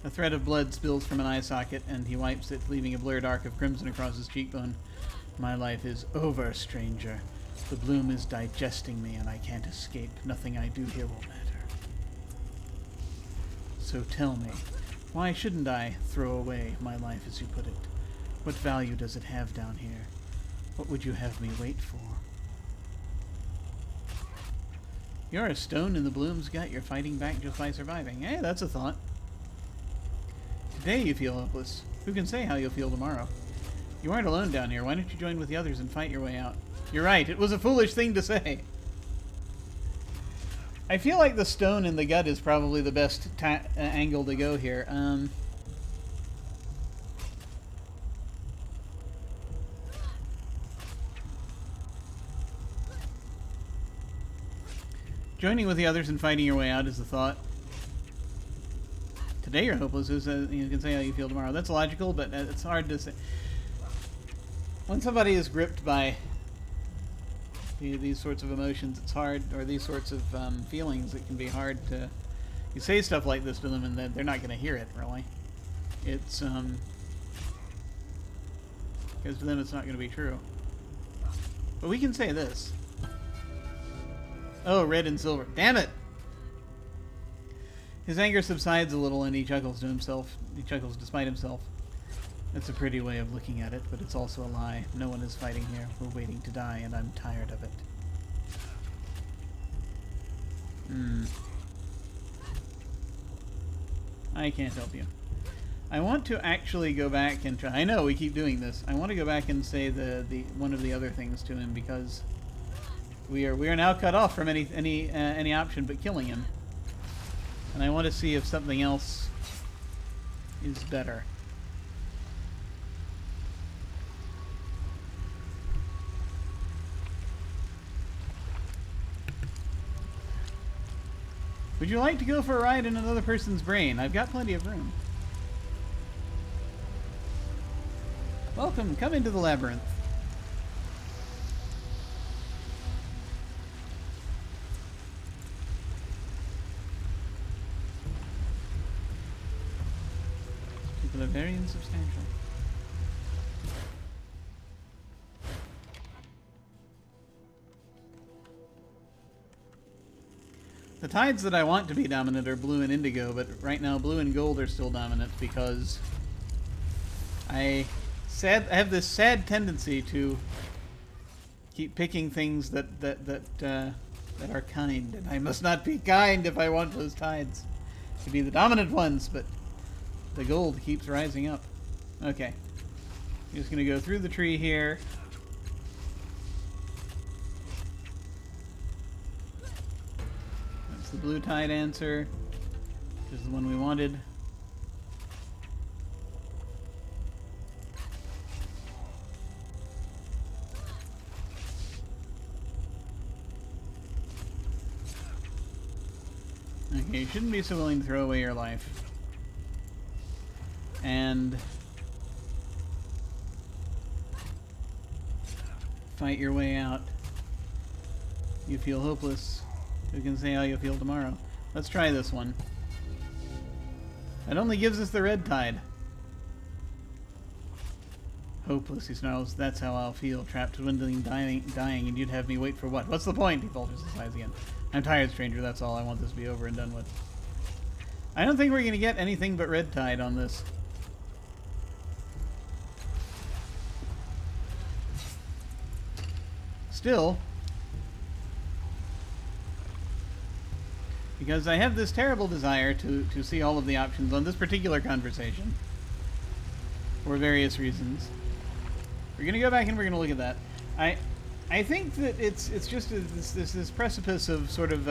A thread of blood spills from an eye socket, and he wipes it, leaving a blurred arc of crimson across his cheekbone. My life is over, stranger. The bloom is digesting me, and I can't escape. Nothing I do here will matter. So tell me, why shouldn't I throw away my life, as you put it? What value does it have down here? What would you have me wait for? You're a stone in the bloom's gut. You're fighting back just by surviving. Hey, that's a thought. Today you feel hopeless. Who can say how you'll feel tomorrow? You aren't alone down here. Why don't you join with the others and fight your way out? You're right. It was a foolish thing to say. I feel like the stone in the gut is probably the best angle to go here. Joining with the others and fighting your way out is the thought. Today you're hopeless. You can say how you feel tomorrow. That's logical, but it's hard to say. When somebody is gripped by these sorts of emotions, it's hard, or these sorts of feelings, it can be hard to... You say stuff like this to them and they're not going to hear it, really. It's, because to them it's not going to be true. But we can say this. Oh, red and silver. Damn it! His anger subsides a little and he chuckles to himself. He chuckles despite himself. That's a pretty way of looking at it, but it's also a lie. No one is fighting here. We're waiting to die, and I'm tired of it. I can't help you. I want to actually go back and try... I know, we keep doing this. I want to go back and say the one of the other things to him, because we are now cut off from any option but killing him. And I want to see if something else is better. Would you like to go for a ride in another person's brain? I've got plenty of room. Welcome, come into the labyrinth. People are very insubstantial. The tides that I want to be dominant are blue and indigo, but right now blue and gold are still dominant because I have this sad tendency to keep picking things that are kind, and I must not be kind if I want those tides to be the dominant ones, but the gold keeps rising up. Okay. I'm just going to go through the tree here. The blue tide answer is the one we wanted. Okay, you shouldn't be so willing to throw away your life. And fight your way out. You feel hopeless. You can say how you feel tomorrow. Let's try this one. It only gives us the red tide. Hopeless, he snarls. That's how I'll feel. Trapped, dwindling, dying, and you'd have me wait for what? What's the point? He falters his eyes again. I'm tired, stranger. That's all. I want this to be over and done with. I don't think we're going to get anything but red tide on this. Still, because I have this terrible desire to see all of the options on this particular conversation for various reasons. We're going to go back and we're going to look at that. I think that it's just this precipice of sort of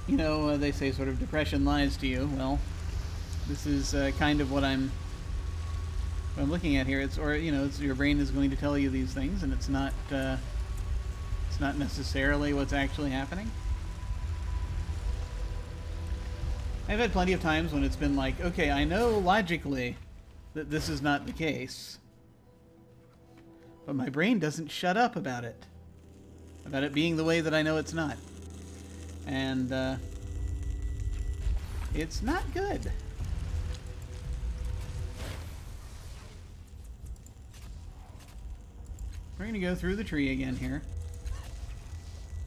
you know, they say sort of depression lies to you. Well, this is kind of what I'm looking at here. It's, or you know, it's, your brain is going to tell you these things, and it's not necessarily what's actually happening. I've had plenty of times when it's been like, okay, I know logically that this is not the case, but my brain doesn't shut up about it being the way that I know it's not. And it's not good. We're going to go through the tree again here,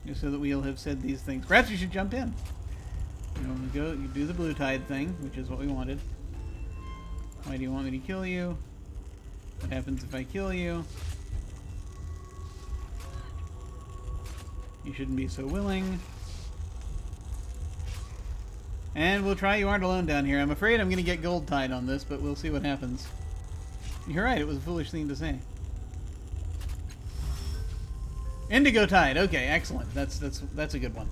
just so that we'll have said these things. Perhaps you should jump in. You do the blue tide thing, which is what we wanted. Why do you want me to kill you? What happens if I kill you? You shouldn't be so willing. And we'll try You Aren't Alone down here. I'm afraid I'm going to get gold tide on this, but we'll see what happens. You're right, it was a foolish thing to say. Indigo tide. Okay, excellent. That's a good one.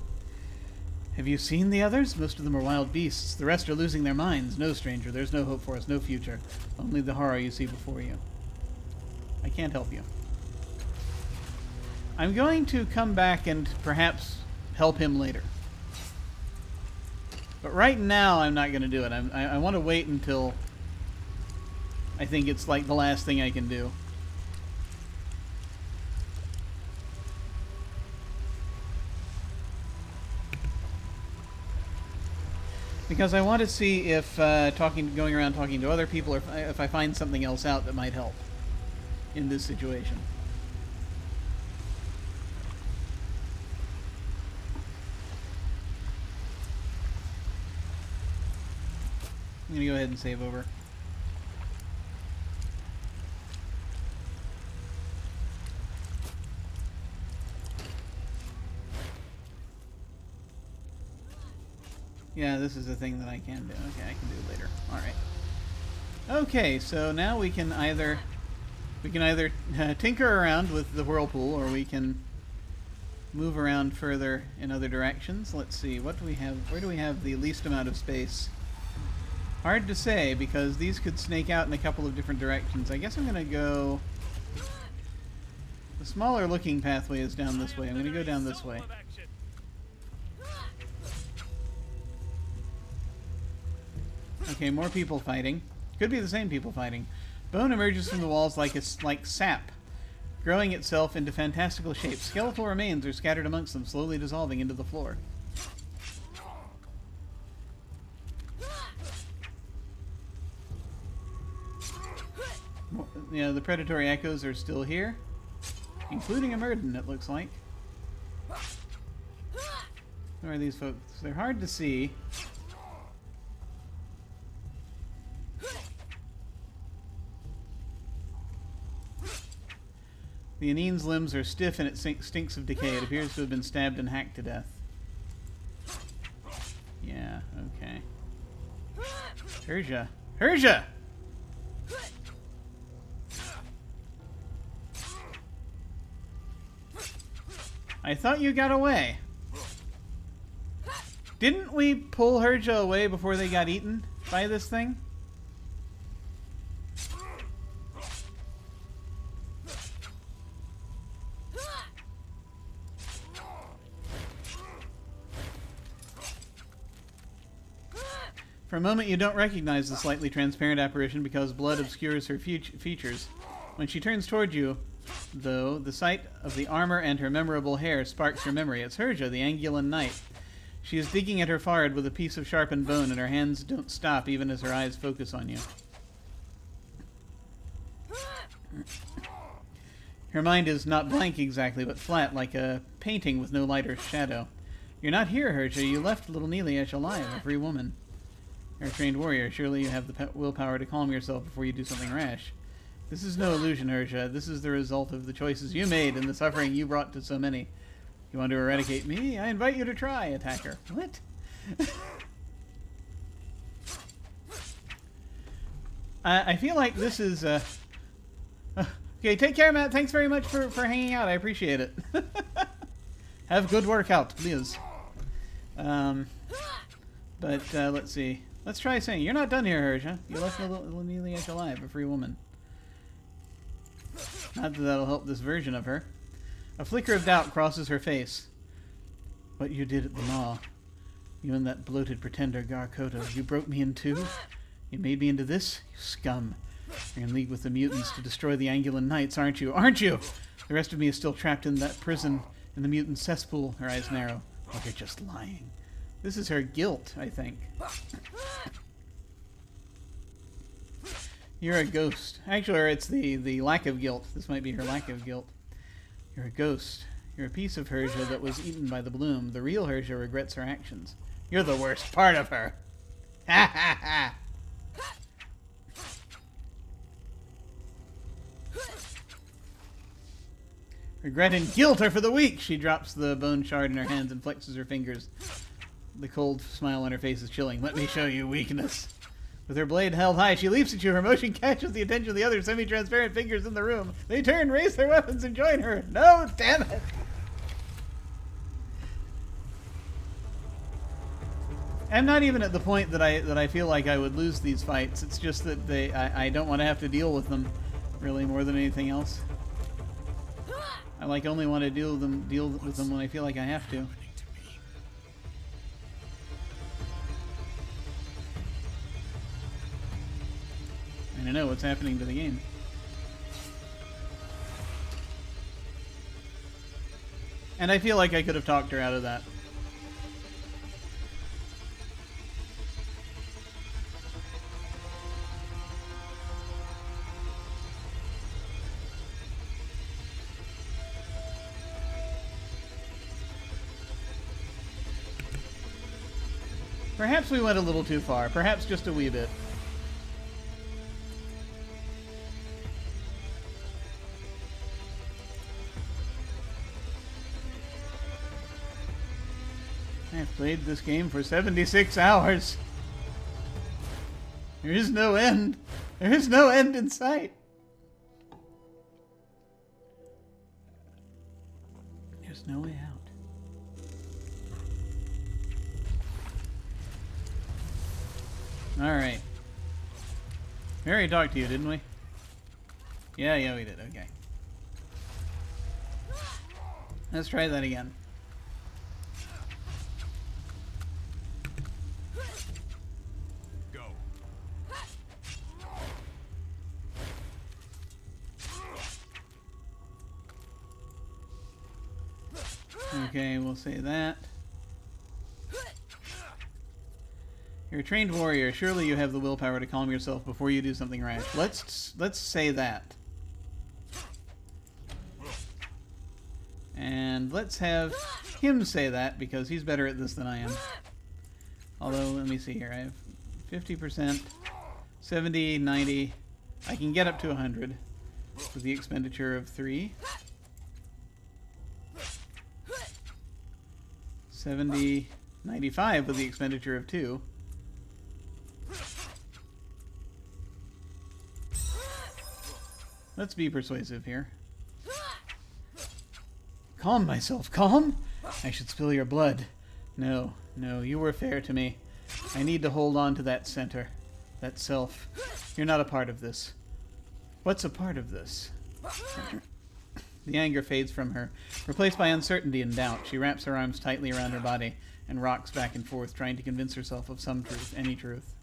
Have you seen the others? Most of them are wild beasts. The rest are losing their minds. No, stranger. There's no hope for us. No future. Only the horror you see before you. I can't help you. I'm going to come back and perhaps help him later. But right now, I'm not going to do it. I want to wait until I think it's like the last thing I can do. Because I want to see if going around talking to other people, or if I find something else out that might help in this situation. I'm going to go ahead and save over. Yeah, this is a thing that I can do. Okay, I can do it later. Alright. Okay, so now we can either tinker around with the whirlpool, or we can move around further in other directions. Let's see, what do we have? Where do we have the least amount of space? Hard to say, because these could snake out in a couple of different directions. I guess I'm going to go... The smaller looking pathway is down this way. I'm going to go down this way. Okay, more people fighting. Could be the same people fighting. Bone emerges from the walls like sap, growing itself into fantastical shapes. Skeletal remains are scattered amongst them, slowly dissolving into the floor. Yeah, the predatory echoes are still here, including a Murden, it looks like. Who are these folks? They're hard to see. The Anine's limbs are stiff and it stinks of decay. It appears to have been stabbed and hacked to death. Yeah, okay. Herja! Herja! I thought you got away. Didn't we pull Herja away before they got eaten by this thing? For a moment, you don't recognize the slightly transparent apparition because blood obscures her features. When she turns toward you, though, the sight of the armor and her memorable hair sparks your memory. It's Herja, the Angulan Knight. She is digging at her forehead with a piece of sharpened bone, and her hands don't stop even as her eyes focus on you. Her mind is not blank exactly, but flat, like a painting with no light or shadow. You're not here, Herja. You left little Neeliash alive, a free woman. You're a trained warrior. Surely you have the willpower to calm yourself before you do something rash. This is no illusion, Herja. This is the result of the choices you made and the suffering you brought to so many. You want to eradicate me? I invite you to try, attacker. What? I feel like this is... okay, take care, Matt. Thanks very much for hanging out. I appreciate it. Have a good workout, please. But let's see. Let's try saying, you're not done here, Herja. You left little Neeliash alive, a free woman. Not that that'll help this version of her. A flicker of doubt crosses her face. What you did at the Maw. You and that bloated pretender, Garkoto. You broke me in two? You made me into this? You scum. You're in league with the mutants to destroy the Angulan Knights, aren't you? Aren't you? The rest of me is still trapped in that prison in the mutant cesspool. Her eyes narrow. Oh, you're just lying. This is her guilt, I think. You're a ghost. Actually, or it's the lack of guilt. This might be her lack of guilt. You're a ghost. You're a piece of Herja that was eaten by the bloom. The real Herja regrets her actions. You're the worst part of her. Ha ha ha! Regret and guilt are for the weak! She drops the bone shard in her hands and flexes her fingers. The cold smile on her face is chilling. Let me show you weakness. With her blade held high, she leaps at you. Her motion catches the attention of the other semi-transparent figures in the room. They turn, raise their weapons, and join her. No, damn it! I'm not even at the point that I feel like I would lose these fights. It's just that I don't want to have to deal with them, really, more than anything else. I only want to deal with them when I feel like I have to. And I know what's happening to the game. And I feel like I could have talked her out of that. Perhaps we went a little too far. Perhaps just a wee bit. I've played this game for 76 hours. There is no end. There is no end in sight. There's no way out. Alright. We already talked to you, didn't we? Yeah, we did. Okay. Let's try that again. Go. Okay, we'll say that. You're a trained warrior. Surely you have the willpower to calm yourself before you do something rash. Let's say that. And let's have him say that because he's better at this than I am. Although, let me see here. I have 50%, 70, 90. I can get up to 100 with the expenditure of 3. 70, 95 with the expenditure of 2. Let's be persuasive here. Calm myself. Calm? I should spill your blood. No, you were fair to me. I need to hold on to that center. That self. You're not a part of this. What's a part of this? The anger fades from her, replaced by uncertainty and doubt. She wraps her arms tightly around her body. and rocks back and forth, trying to convince herself of some truth, any truth.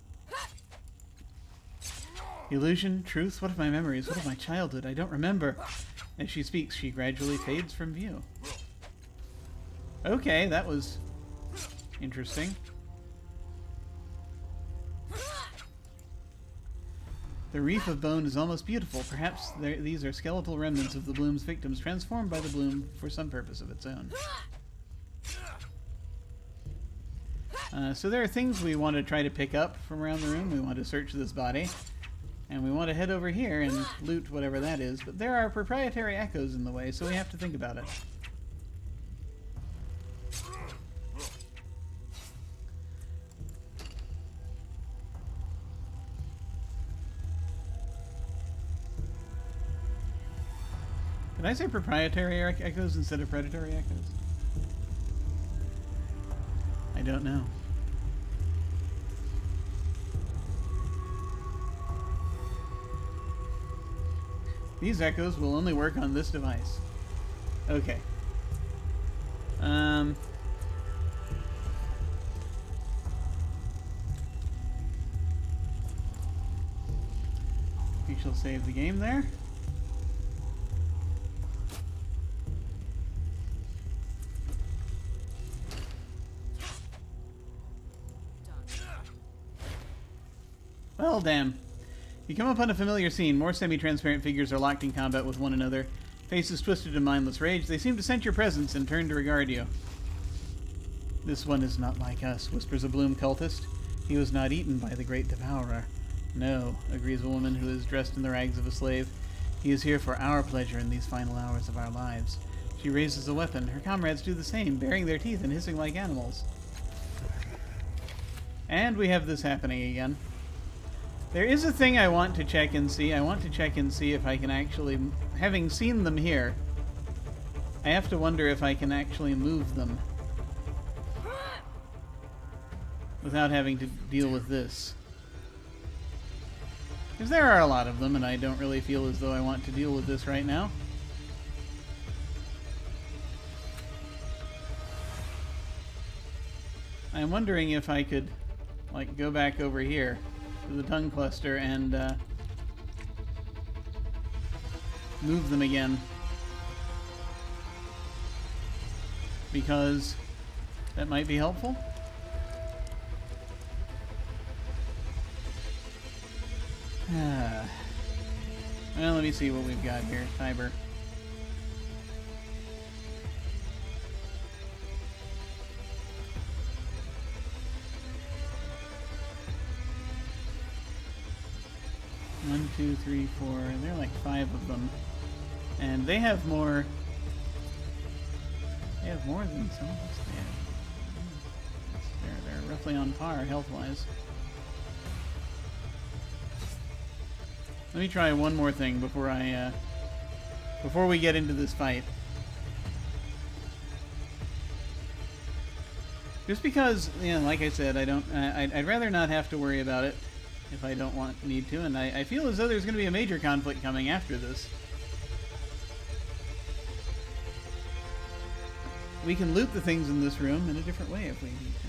Illusion, truth, what of my memories, what of my childhood? I don't remember. As she speaks, she gradually fades from view. Okay, that was interesting. The reef of bone is almost beautiful. Perhaps these are skeletal remnants of the bloom's victims, transformed by the bloom for some purpose of its own. So there are things we want to try to pick up from around the room. We want to search this body. And we want to head over here and loot whatever that is. But there are proprietary echoes in the way, so we have to think about it. Did I say proprietary echoes instead of predatory echoes? I don't know. These echoes will only work on this device. Okay. We shall save the game there. Well, damn. You come upon a familiar scene. More semi-transparent figures are locked in combat with one another. Faces twisted in mindless rage. They seem to sense your presence and turn to regard you. This one is not like us, whispers a Bloom cultist. He was not eaten by the great devourer. No, agrees a woman who is dressed in the rags of a slave. He is here for our pleasure in these final hours of our lives. She raises a weapon. Her comrades do the same, baring their teeth and hissing like animals. And we have this happening again. There is a thing I want to check and see. I want to check and see if I can actually... Having seen them here, I have to wonder if I can actually move them without having to deal with this. Because there are a lot of them, and I don't really feel as though I want to deal with this right now. I'm wondering if I could, like, go back over here to the tongue cluster and move them again, because that might be helpful. Well, let me see what we've got here. Tiber. One, two, three, four. There are like 5 of them. And they have more... They have more than some of us. They're roughly on par, health-wise. Let me try one more thing before I... before we get into this fight. Just because, you know, like I said, I don't... I'd rather not have to worry about it if I don't need to, and I feel as though there's going to be a major conflict coming after this. We can loot the things in this room in a different way if we need to.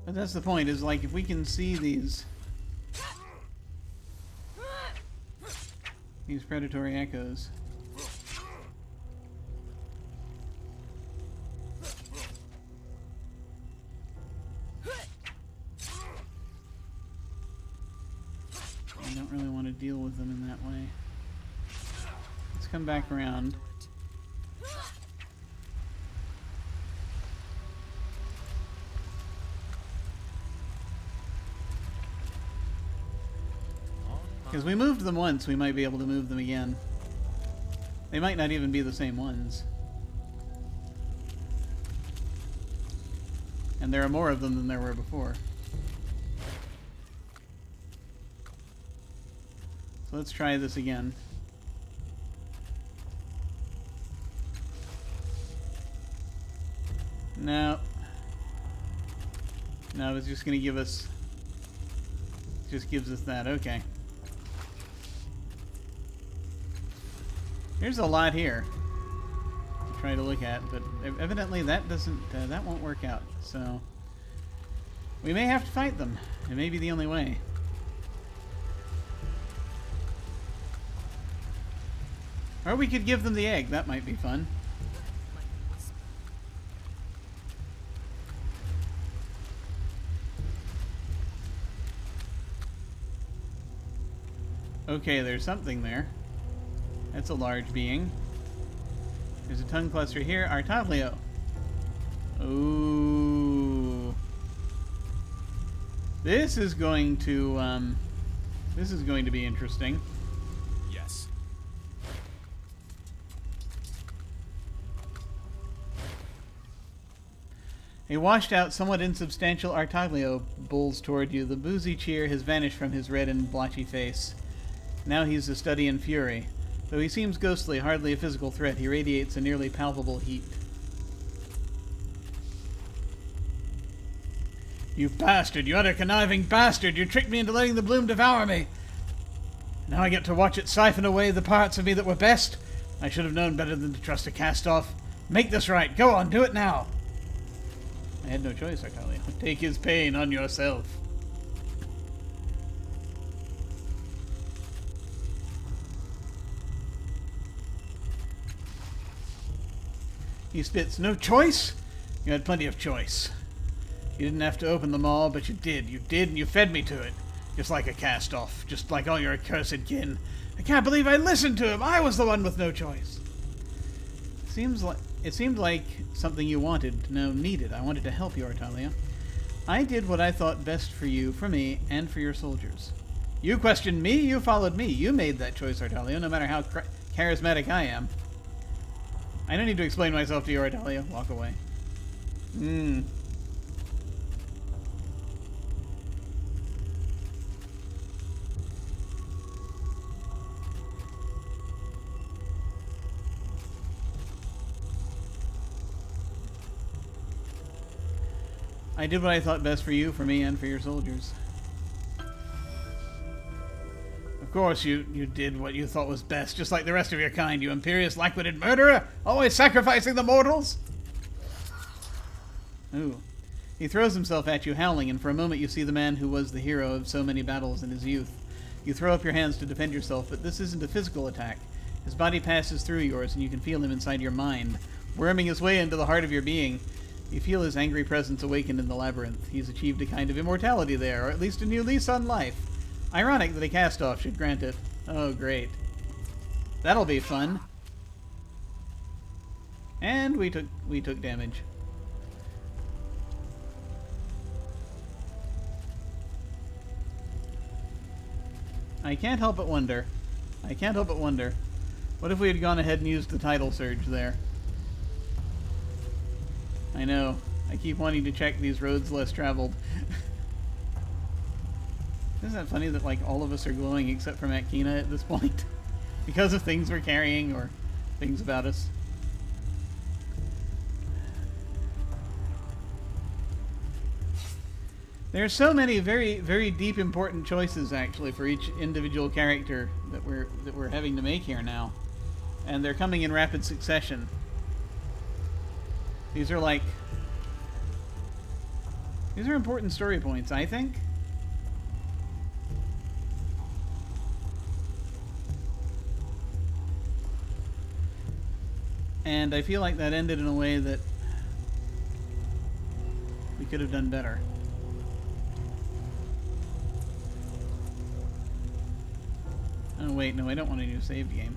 But that's the point, is like if we can see these predatory echoes. I don't really want to deal with them in that way. Let's come back around. Because we moved them once, we might be able to move them again. They might not even be the same ones. And there are more of them than there were before. So let's try this again. No. No, it's just gonna give us... Just gives us that. Okay. There's a lot here to try to look at, but evidently that doesn't... that won't work out, so... We may have to fight them. It may be the only way. Or we could give them the egg. That might be fun. Okay, there's something there. That's a large being. There's a tongue cluster here. Artaglio. Ooh. This is going to be interesting. Yes. A washed-out, somewhat insubstantial Artaglio bowls toward you. The boozy cheer has vanished from his red and blotchy face. Now he's a study in fury. Though he seems ghostly, hardly a physical threat, he radiates a nearly palpable heat. You bastard! You utter conniving bastard! You tricked me into letting the bloom devour me! Now I get to watch it siphon away the parts of me that were best? I should have known better than to trust a Castoff. Make this right! Go on, do it now! I had no choice, Artaglio. Take his pain on yourself. He spits, no choice? You had plenty of choice. You didn't have to open them all, but you did. You did, and you fed me to it. Just like a Castoff. Just like all your accursed kin. I can't believe I listened to him. I was the one with no choice. It seemed like something you wanted, no, needed. I wanted to help you, Artaglio. I did what I thought best for you, for me, and for your soldiers. You questioned me, you followed me. You made that choice, Artaglio, no matter how charismatic I am. I don't need to explain myself to you, Artaglio. Walk away. I did what I thought best for you, for me, and for your soldiers. Of course, you did what you thought was best, just like the rest of your kind, you imperious, lack-witted murderer! Always sacrificing the mortals! Ooh. He throws himself at you, howling, and for a moment you see the man who was the hero of so many battles in his youth. You throw up your hands to defend yourself, but this isn't a physical attack. His body passes through yours, and you can feel him inside your mind, worming his way into the heart of your being. You feel his angry presence awaken in the labyrinth. He's achieved a kind of immortality there, or at least a new lease on life. Ironic that a Castoff should grant it. Oh, great. That'll be fun. And we took damage. I can't help but wonder. What if we had gone ahead and used the tidal surge there? I know. I keep wanting to check these roads less traveled. Isn't that funny that, like, all of us are glowing except for Makina at this point? Because of things we're carrying or things about us. There are so many very, very deep, important choices, actually, for each individual character that we're having to make here now. And they're coming in rapid succession. These are important story points, I think. And I feel like that ended in a way that we could have done better. Oh wait, no, I don't want a new save game.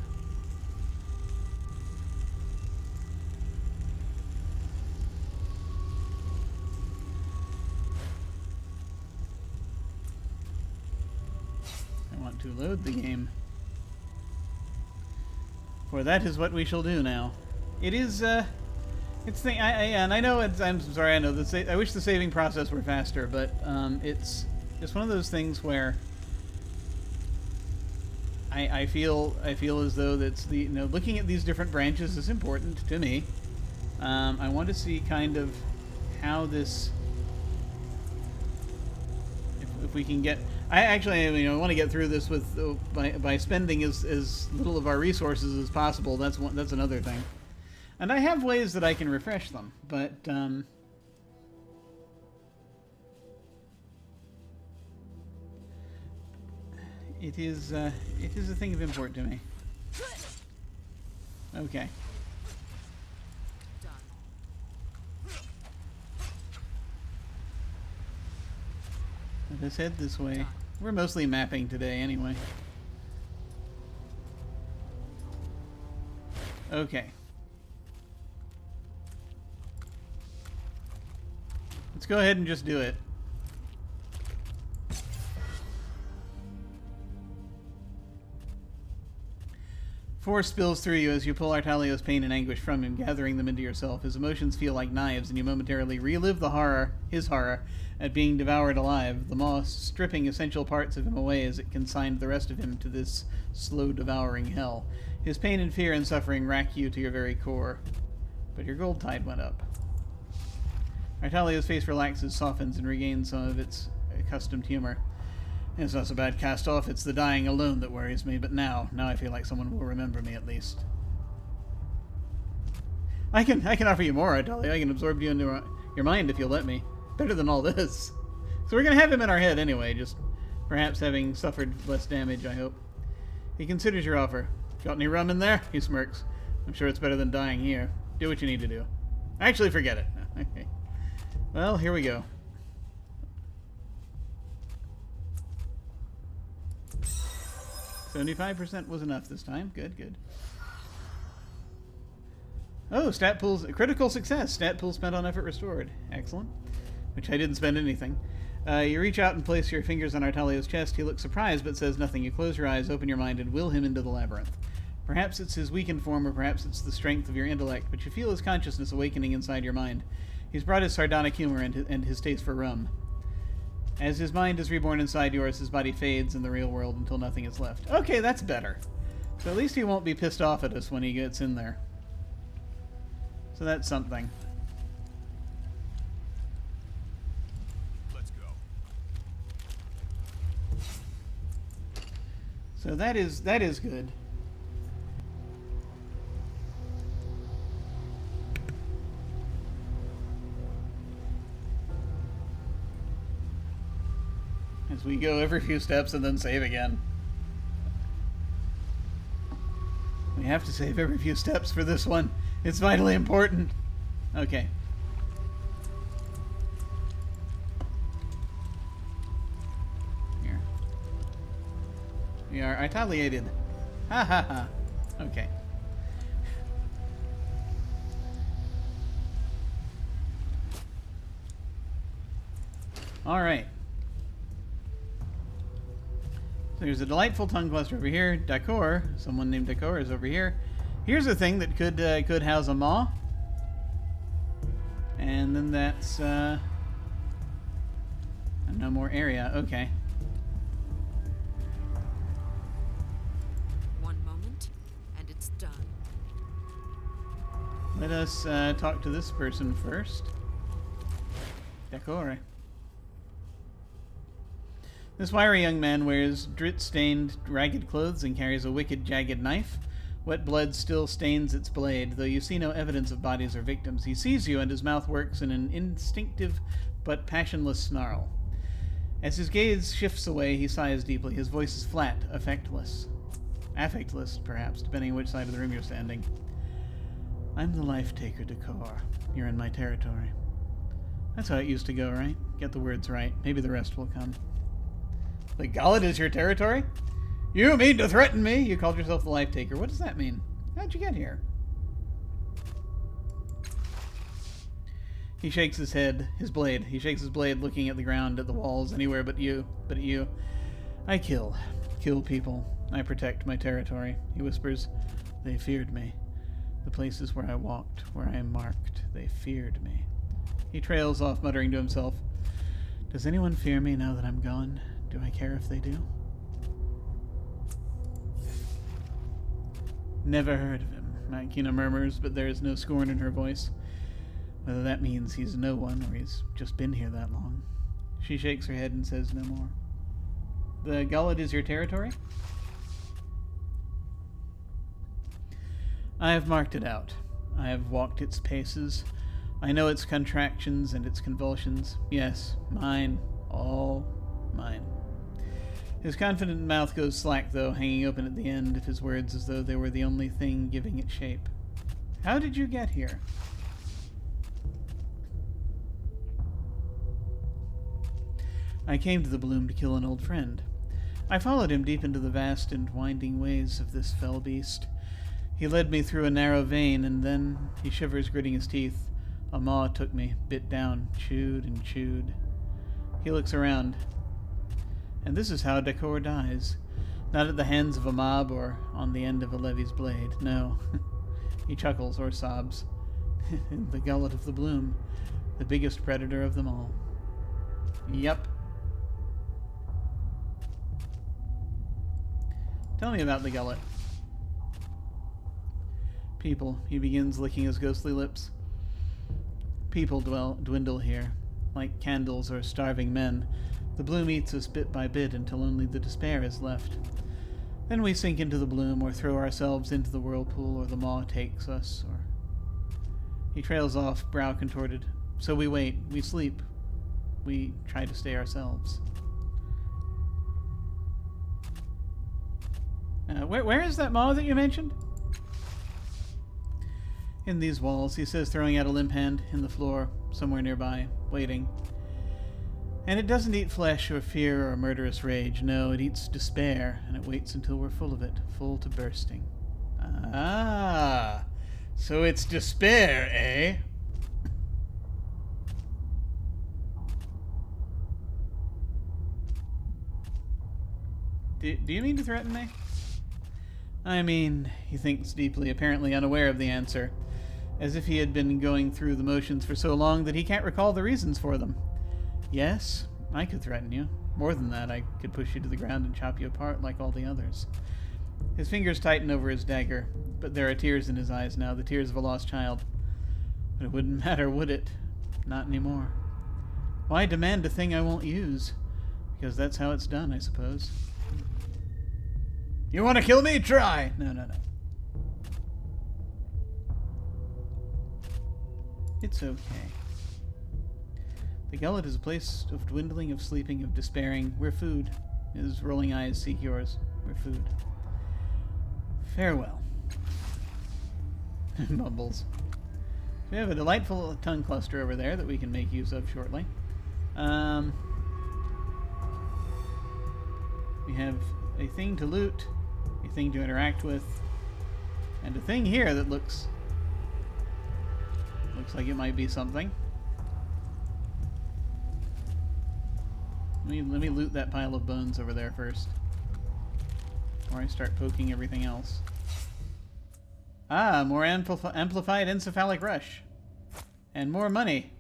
To load the game. For that is what we shall do now. It is, it's the, and I know it's, I'm sorry, I know, I wish the saving process were faster, but, it's one of those things where I feel as though that's looking at these different branches is important to me. I want to see kind of how this... If we can get... I actually, want to get through this with by spending as little of our resources as possible. That's another thing. And I have ways that I can refresh them, but it is a thing of import to me. Okay. Let us head this way. We're mostly mapping today anyway. Okay. Let's go ahead and just do it. Force spills through you as you pull Artalio's pain and anguish from him, gathering them into yourself. His emotions feel like knives, and you momentarily relive his horror, at being devoured alive, the maw stripping essential parts of him away as it consigned the rest of him to this slow devouring hell. His pain and fear and suffering rack you to your very core. But your gold tide went up. Artalio's face relaxes, softens, and regains some of its accustomed humor. It's not so bad, Castoff. It's the dying alone that worries me, but now I feel like someone will remember me at least. I can offer you more, Artalio. I can absorb you into your mind if you'll let me. Better than all this. So we're going to have him in our head anyway, just perhaps having suffered less damage, I hope. He considers your offer. Got any rum in there? He smirks. I'm sure it's better than dying here. Do what you need to do. Actually, forget it. Okay. Well, here we go. $75% was enough this time. Good, good. Oh, stat pools, critical success. Stat pool spent on effort restored. Excellent. Which I didn't spend anything. You reach out and place your fingers on Artalio's chest. He looks surprised but says nothing. You close your eyes, open your mind, and will him into the labyrinth. Perhaps it's his weakened form, or perhaps it's the strength of your intellect, but you feel his consciousness awakening inside your mind. He's brought his sardonic humor and his taste for rum. As his mind is reborn inside yours, his body fades in the real world until nothing is left. Okay, that's better. So at least he won't be pissed off at us when he gets in there. So that's something. Let's go. So that is good. As we go every few steps and then save again. We have to save every few steps for this one. It's vitally important. Okay. Here. We are retaliated. Ha ha ha. Okay. All right. So there's a delightful tongue cluster over here. D'accord, someone named D'accord is over here. Here's a thing that could house a maw. And then that's no more area. Okay. One moment, and it's done. Let us talk to this person first. D'accord. This wiry young man wears drit-stained, ragged clothes and carries a wicked, jagged knife. Wet blood still stains its blade, though you see no evidence of bodies or victims. He sees you, and his mouth works in an instinctive but passionless snarl. As his gaze shifts away, he sighs deeply. His voice is flat, affectless. Affectless, perhaps, depending on which side of the room you're standing. I'm the life-taker, D'accord. You're in my territory. That's how it used to go, right? Get the words right. Maybe the rest will come. The Gullet is your territory? You mean to threaten me? You called yourself the Life Taker. What does that mean? How'd you get here? He shakes his head, his blade. He shakes his blade, looking at the ground, at the walls, anywhere but you. But at you. I kill people. I protect my territory. He whispers, they feared me. The places where I walked, where I am marked, they feared me. He trails off, muttering to himself, does anyone fear me now that I'm gone? Do I care if they do? Never heard of him, Makina murmurs, but there is no scorn in her voice. Whether that means he's no one or he's just been here that long. She shakes her head and says no more. The Gullet is your territory? I have marked it out. I have walked its paces. I know its contractions and its convulsions. Yes, mine. All mine. His confident mouth goes slack, though, hanging open at the end of his words as though they were the only thing giving it shape. How did you get here? I came to the bloom to kill an old friend. I followed him deep into the vast and winding ways of this fell beast. He led me through a narrow vein, and then, he shivers, gritting his teeth, a maw took me, bit down, chewed and chewed. He looks around. And this is how Decor dies. Not at the hands of a mob or on the end of a levy's blade. No. He chuckles or sobs. The Gullet of the Bloom. The biggest predator of them all. Yup. Tell me about the Gullet. People. He begins, licking his ghostly lips. People dwindle here. Like candles or starving men. The bloom eats us bit by bit until only the despair is left. Then we sink into the bloom, or throw ourselves into the whirlpool, or the maw takes us, or... He trails off, brow contorted. So we wait, we sleep. We try to stay ourselves. Where is that maw that you mentioned? In these walls, he says, throwing out a limp hand, in the floor, somewhere nearby, waiting. And it doesn't eat flesh or fear or murderous rage. No, it eats despair, and it waits until we're full of it, full to bursting. Ah, so it's despair, eh? Do you mean to threaten me? I mean, he thinks deeply, apparently unaware of the answer, as if he had been going through the motions for so long that he can't recall the reasons for them. Yes, I could threaten you. More than that, I could push you to the ground and chop you apart like all the others. His fingers tighten over his dagger, but there are tears in his eyes now, the tears of a lost child. But it wouldn't matter, would it? Not anymore. Why demand a thing I won't use? Because that's how it's done, I suppose. You want to kill me? Try! No. It's okay. The Gullet is a place of dwindling, of sleeping, of despairing. We're food. His rolling eyes seek yours. We're food. Farewell. Mumbles. We have a delightful tongue cluster over there that we can make use of shortly. We have a thing to loot, a thing to interact with, and a thing here that looks like it might be something. Let me loot that pile of bones over there first, before I start poking everything else. Ah, more amplified encephalic rush. And more money.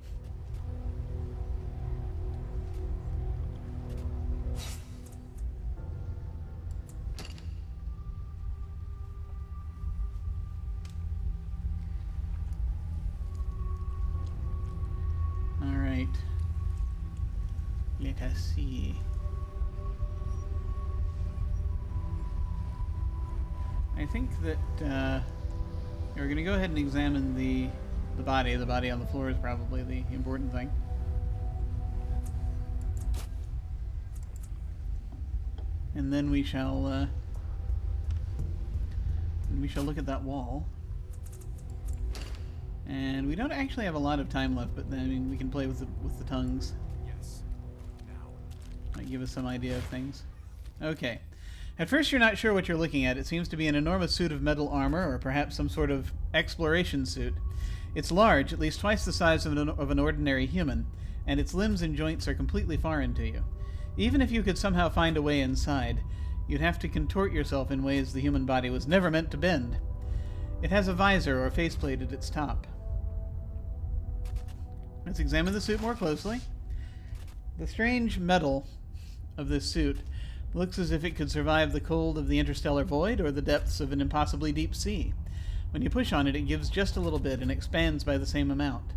Alright. Let us see. I think that we're going to go ahead and examine the body. The body on the floor is probably the important thing. And then we shall look at that wall. And we don't actually have a lot of time left, but I mean we can play with the tongues. Yes. Now. Might give us some idea of things. Okay. At first you're not sure what you're looking at. It seems to be an enormous suit of metal armor, or perhaps some sort of exploration suit. It's large, at least twice the size of an ordinary human, and its limbs and joints are completely foreign to you. Even if you could somehow find a way inside, you'd have to contort yourself in ways the human body was never meant to bend. It has a visor or faceplate at its top. Let's examine the suit more closely. The strange metal of this suit looks as if it could survive the cold of the interstellar void or the depths of an impossibly deep sea. When you push on it, it gives just a little bit and expands by the same amount.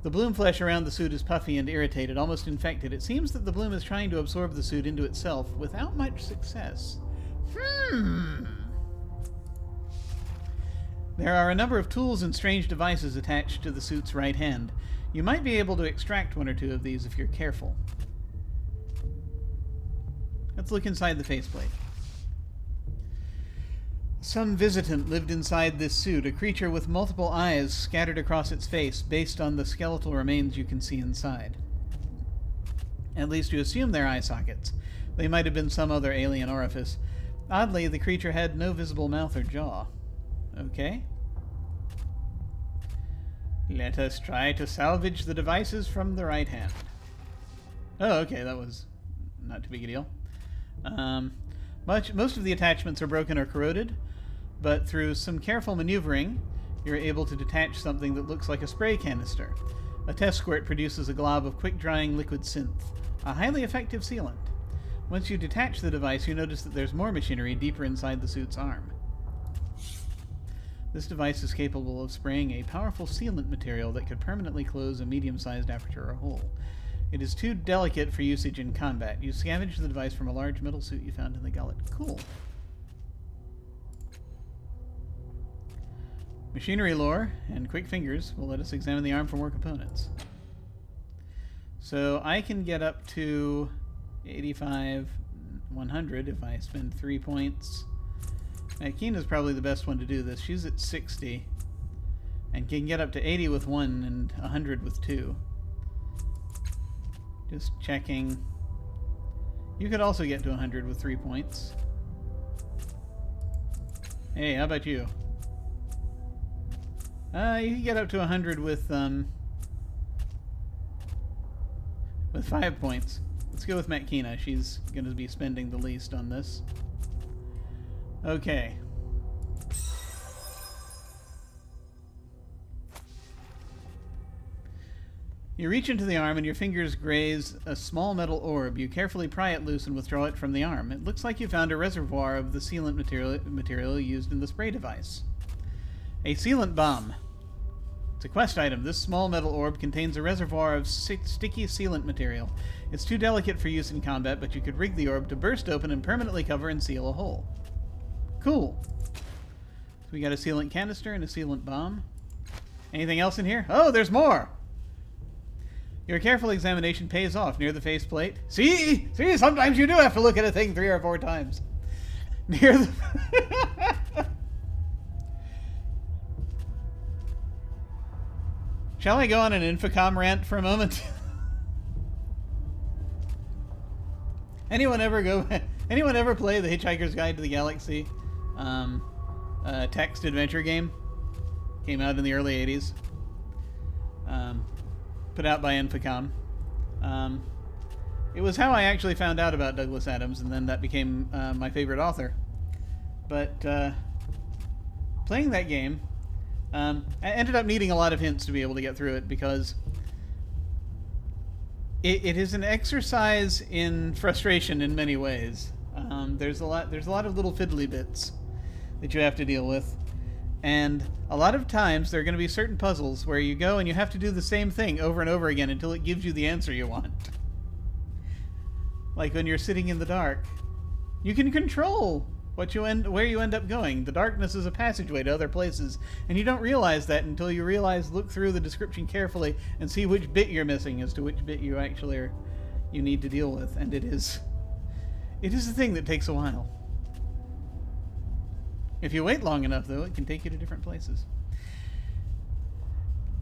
The bloom flesh around the suit is puffy and irritated, almost infected. It seems that the bloom is trying to absorb the suit into itself without much success. There are a number of tools and strange devices attached to the suit's right hand. You might be able to extract one or two of these if you're careful. Let's look inside the faceplate. Some visitant lived inside this suit, a creature with multiple eyes scattered across its face based on the skeletal remains you can see inside. At least you assume they're eye sockets. They might have been some other alien orifice. Oddly, the creature had no visible mouth or jaw. Okay. Let us try to salvage the devices from the right hand. Oh, okay, that was not too big a deal. Most of the attachments are broken or corroded, but through some careful maneuvering, you're able to detach something that looks like a spray canister. A test squirt produces a glob of quick-drying liquid synth, a highly effective sealant. Once you detach the device, you notice that there's more machinery deeper inside the suit's arm. This device is capable of spraying a powerful sealant material that could permanently close a medium-sized aperture or hole. It is too delicate for usage in combat. You scavenge the device from a large metal suit you found in the Gullet. Cool. Machinery lore and quick fingers will let us examine the arm for more components. So I can get up to 85, 100 if I spend 3 points. Akina's probably the best one to do this. She's at 60 and can get up to 80 with 1 and 100 with 2. Just checking. You could also get to 100 with 3 points. Hey, how about you? You can get up to 100 with 5 points. Let's go with Matkina. She's going to be spending the least on this. Okay. You reach into the arm and your fingers graze a small metal orb. You carefully pry it loose and withdraw it from the arm. It looks like you found a reservoir of the sealant material used in the spray device. A sealant bomb. It's a quest item. This small metal orb contains a reservoir of sticky sealant material. It's too delicate for use in combat, but you could rig the orb to burst open and permanently cover and seal a hole. Cool. So we got a sealant canister and a sealant bomb. Anything else in here? Oh, there's more! Your careful examination pays off near the faceplate. See? See? Sometimes you do have to look at a thing 3 or 4 times. Near the... Shall I go on an Infocom rant for a moment? Anyone ever play The Hitchhiker's Guide to the Galaxy? Text adventure game. Came out in the early 80s. Put out by Infocom. It was how I actually found out about Douglas Adams, and then that became my favorite author. But playing that game, I ended up needing a lot of hints to be able to get through it, because it is an exercise in frustration in many ways. There's a lot of little fiddly bits that you have to deal with, and a lot of times there are going to be certain puzzles where you go and you have to do the same thing over and over again until it gives you the answer you want. Like when you're sitting in the dark, you can control where you end up going. The darkness is a passageway to other places, and you don't realize that until you look through the description carefully and see which bit you're missing as to which bit you need to deal with. And it is a thing that takes a while. If you wait long enough, though, it can take you to different places.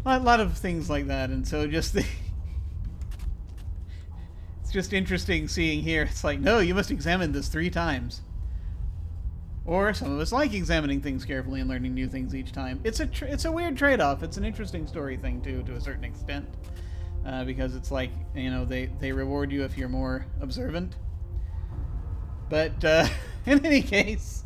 A lot of things like that, and so it's just interesting seeing here. It's like, no, you must examine this 3 times. Or some of us like examining things carefully and learning new things each time. It's a weird trade-off. It's an interesting story thing, too, to a certain extent. Because it's like, they reward you if you're more observant. But in any case,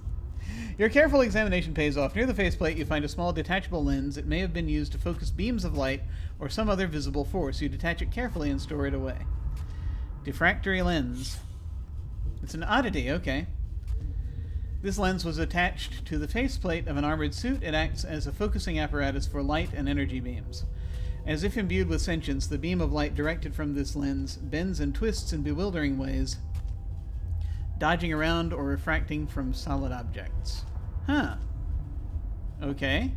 your careful examination pays off. Near the faceplate, you find a small detachable lens. It may have been used to focus beams of light or some other visible force. You detach it carefully and store it away. Diffractory lens. It's an oddity, okay. This lens was attached to the faceplate of an armored suit. It acts as a focusing apparatus for light and energy beams. As if imbued with sentience, the beam of light directed from this lens bends and twists in bewildering ways, dodging around or refracting from solid objects. Huh. Okay.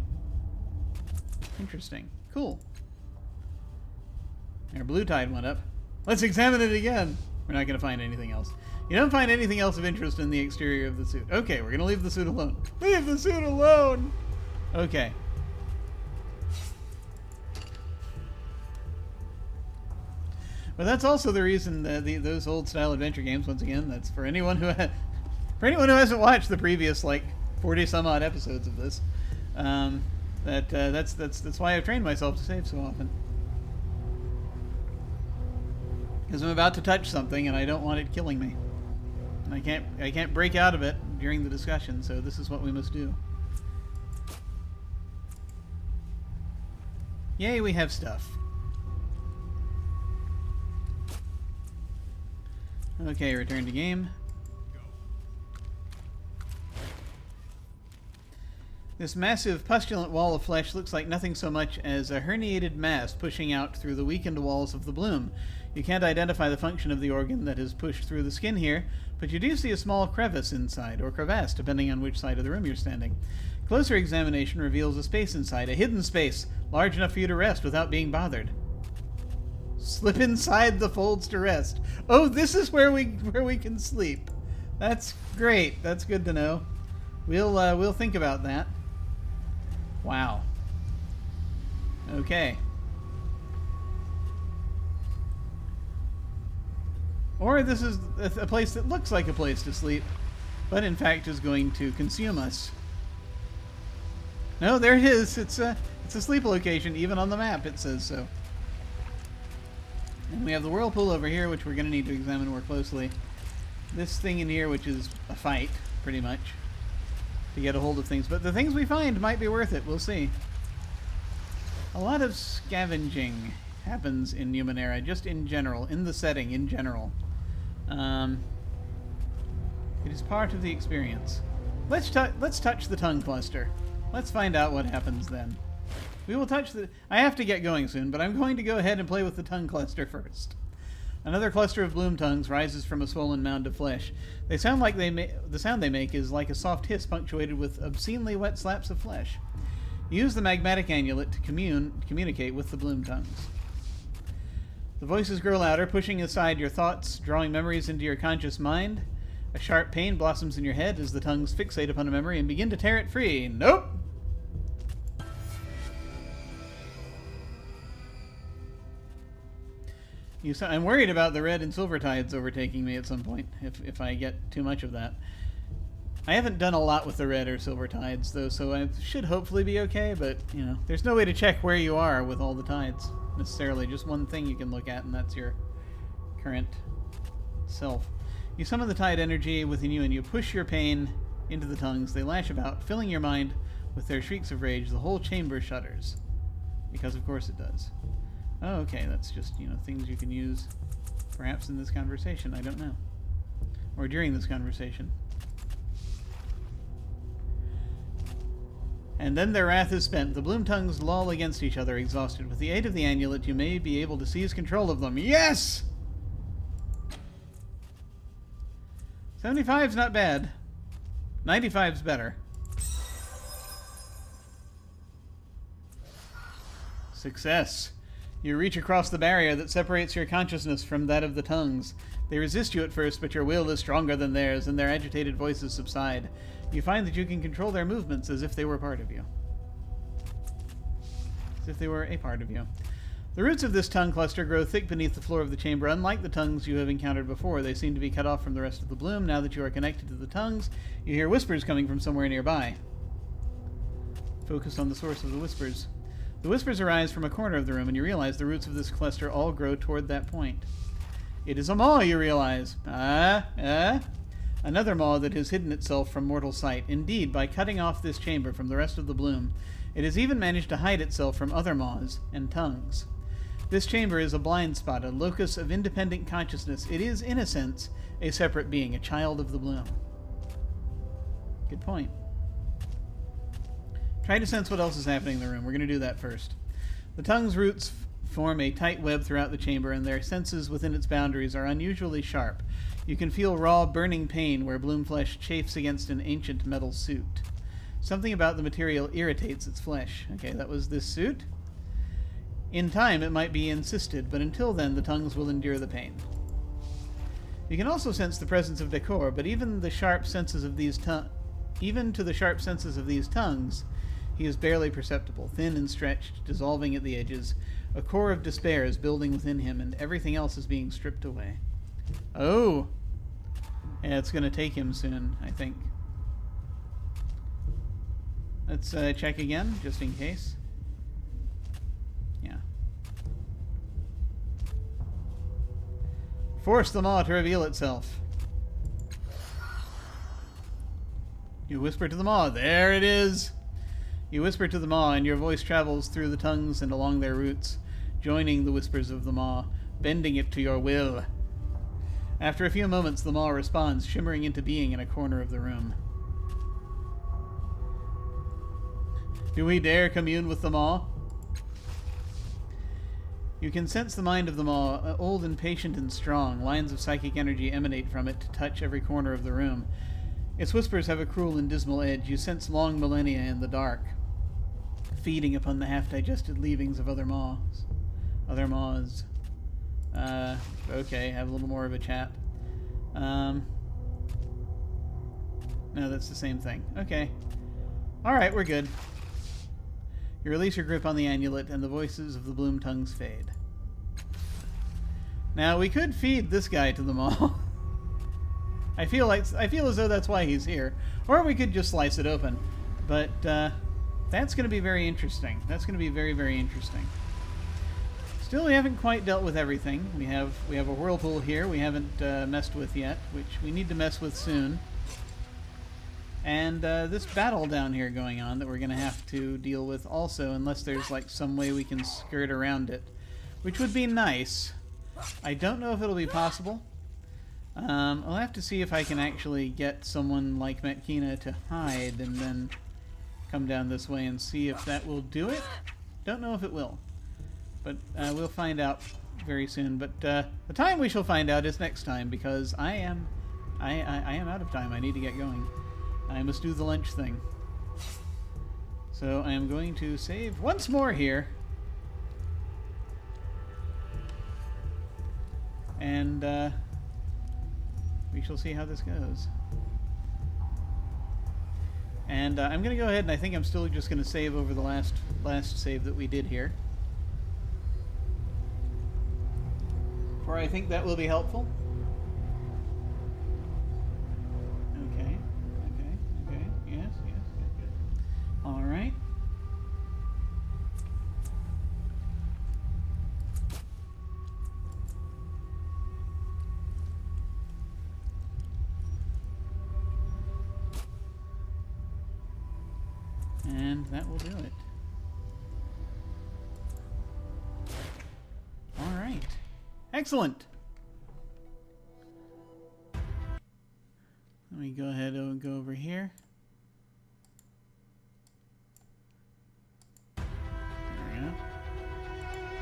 Interesting. Cool. Our blue tide went up. Let's examine it again. We're not going to find anything else. You don't find anything else of interest in the exterior of the suit. Okay, we're going to leave the suit alone. Leave the suit alone! Okay. But that's also the reason that those old style adventure games, once again, that's for anyone who hasn't watched the previous like 40 some odd episodes of this. That's why I've trained myself to save so often. Because I'm about to touch something and I don't want it killing me. And I can't break out of it during the discussion, so this is what we must do. Yay, we have stuff. Okay, return to game. This massive pustulent wall of flesh looks like nothing so much as a herniated mass pushing out through the weakened walls of the bloom. You can't identify the function of the organ that is pushed through the skin here, but you do see a small crevice inside, or crevasse, depending on which side of the room you're standing. Closer examination reveals a space inside, a hidden space, large enough for you to rest without being bothered. Slip inside the folds to rest. Oh, this is where we can sleep. That's great. That's good to know. We'll think about that. Wow. Okay. Or this is a place that looks like a place to sleep, but in fact is going to consume us. No, there it is. It's a sleep location. Even on the map it says so. And we have the whirlpool over here, which we're going to need to examine more closely. This thing in here, which is a fight, pretty much, to get a hold of things. But the things we find might be worth it. We'll see. A lot of scavenging happens in Numenera, just in general, in the setting in general. It is part of the experience. Let's touch the tongue cluster. Let's find out what happens then. We will touch the... I have to get going soon, but I'm going to go ahead and play with the tongue cluster first. Another cluster of bloom tongues rises from a swollen mound of flesh. They sound like the sound they make is like a soft hiss punctuated with obscenely wet slaps of flesh. Use the magmatic amulet to communicate with the bloom tongues. The voices grow louder, pushing aside your thoughts, drawing memories into your conscious mind. A sharp pain blossoms in your head as the tongues fixate upon a memory and begin to tear it free. Nope! I'm worried about the red and silver tides overtaking me at some point, if I get too much of that. I haven't done a lot with the red or silver tides, though, so I should hopefully be okay, but, you know, there's no way to check where you are with all the tides, necessarily. Just one thing you can look at, and that's your current self. You summon the tide energy within you, and you push your pain into the tongues. They lash about, filling your mind with their shrieks of rage. The whole chamber shudders. Because, of course, it does. Oh, okay, that's just, you know, things you can use perhaps in this conversation, I don't know. Or during this conversation. And then their wrath is spent. The bloom tongues loll against each other, exhausted. With the aid of the amulet, you may be able to seize control of them. Yes! 75's not bad. 95's better. Success. You reach across the barrier that separates your consciousness from that of the tongues. They resist you at first, but your will is stronger than theirs, and their agitated voices subside. You find that you can control their movements as if they were part of you. As if they were a part of you. The roots of this tongue cluster grow thick beneath the floor of the chamber. Unlike the tongues you have encountered before, they seem to be cut off from the rest of the bloom. Now that you are connected to the tongues, you hear whispers coming from somewhere nearby. Focus on the source of the whispers. The whispers arise from a corner of the room, and you realize the roots of this cluster all grow toward that point. It is a maw, you realize. Another maw that has hidden itself from mortal sight. Indeed, by cutting off this chamber from the rest of the bloom, it has even managed to hide itself from other maws and tongues. This chamber is a blind spot, a locus of independent consciousness. It is, in a sense, a separate being, a child of the bloom. Good point. Try to sense what else is happening in the room. We're going to do that first. The tongue's roots form a tight web throughout the chamber, and their senses within its boundaries are unusually sharp. You can feel raw, burning pain where bloom flesh chafes against an ancient metal suit. Something about the material irritates its flesh. Okay, that was this suit. In time, it might be encysted, but until then, the tongues will endure the pain. You can also sense the presence of decor, but even to the sharp senses of these tongues, he is barely perceptible, thin and stretched, dissolving at the edges. A core of despair is building within him, and everything else is being stripped away. Oh! Yeah, it's going to take him soon, I think. Let's check again, just in case. Yeah. Force the maw to reveal itself. You whisper to the maw. There it is! You whisper to the maw, and your voice travels through the tongues and along their roots, joining the whispers of the maw, bending it to your will. After a few moments, the maw responds, shimmering into being in a corner of the room. Do we dare commune with the maw? You can sense the mind of the maw, old and patient and strong. Lines of psychic energy emanate from it to touch every corner of the room. Its whispers have a cruel and dismal edge. You sense long millennia in the dark, feeding upon the half-digested leavings of other maws. Okay, have a little more of a chat. No, that's the same thing. Okay. Alright, we're good. You release your grip on the amulet, and the voices of the bloom tongues fade. Now, we could feed this guy to the maw. I feel as though that's why he's here. Or we could just slice it open. But, that's going to be very interesting. That's going to be very, very interesting. Still, we haven't quite dealt with everything. We have a whirlpool here we haven't messed with yet, which we need to mess with soon. And this battle down here going on that we're going to have to deal with also, unless there's like some way we can skirt around it, which would be nice. I don't know if it'll be possible. I'll have to see if I can actually get someone like Metkina to hide and then come down this way and see if that will do it. Don't know if it will, but we'll find out very soon. But the time we shall find out is next time, because I am out of time. I need to get going. I must do the lunch thing. So I am going to save once more here. And we shall see how this goes. And I'm going to go ahead, and I think I'm still just going to save over the last save that we did here. For I think that will be helpful. All right. And that will do it. All right. Excellent. Let me go ahead and go over here.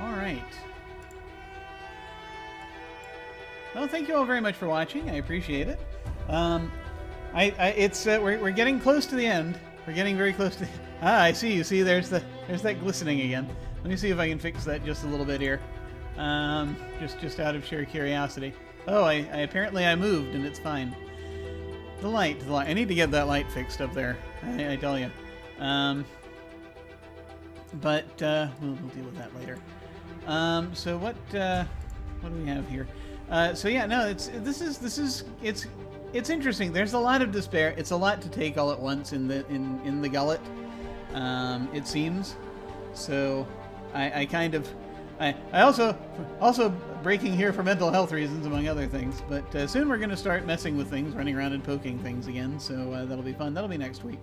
Alright. Well, thank you all very much for watching. I appreciate it. We're getting close to the end. We're getting very close to... Ah, I see. You see, there's that glistening again. Let me see if I can fix that just a little bit here. Just out of sheer curiosity. Oh, apparently I moved and it's fine. The light. I need to get that light fixed up there. I tell you. But we'll deal with that later. So what do we have here? So yeah, no, it's interesting. There's a lot of despair. It's a lot to take all at once in the Gullet. It seems. So I also breaking here for mental health reasons, among other things. But soon we're going to start messing with things, running around and poking things again. So that'll be fun. That'll be next week,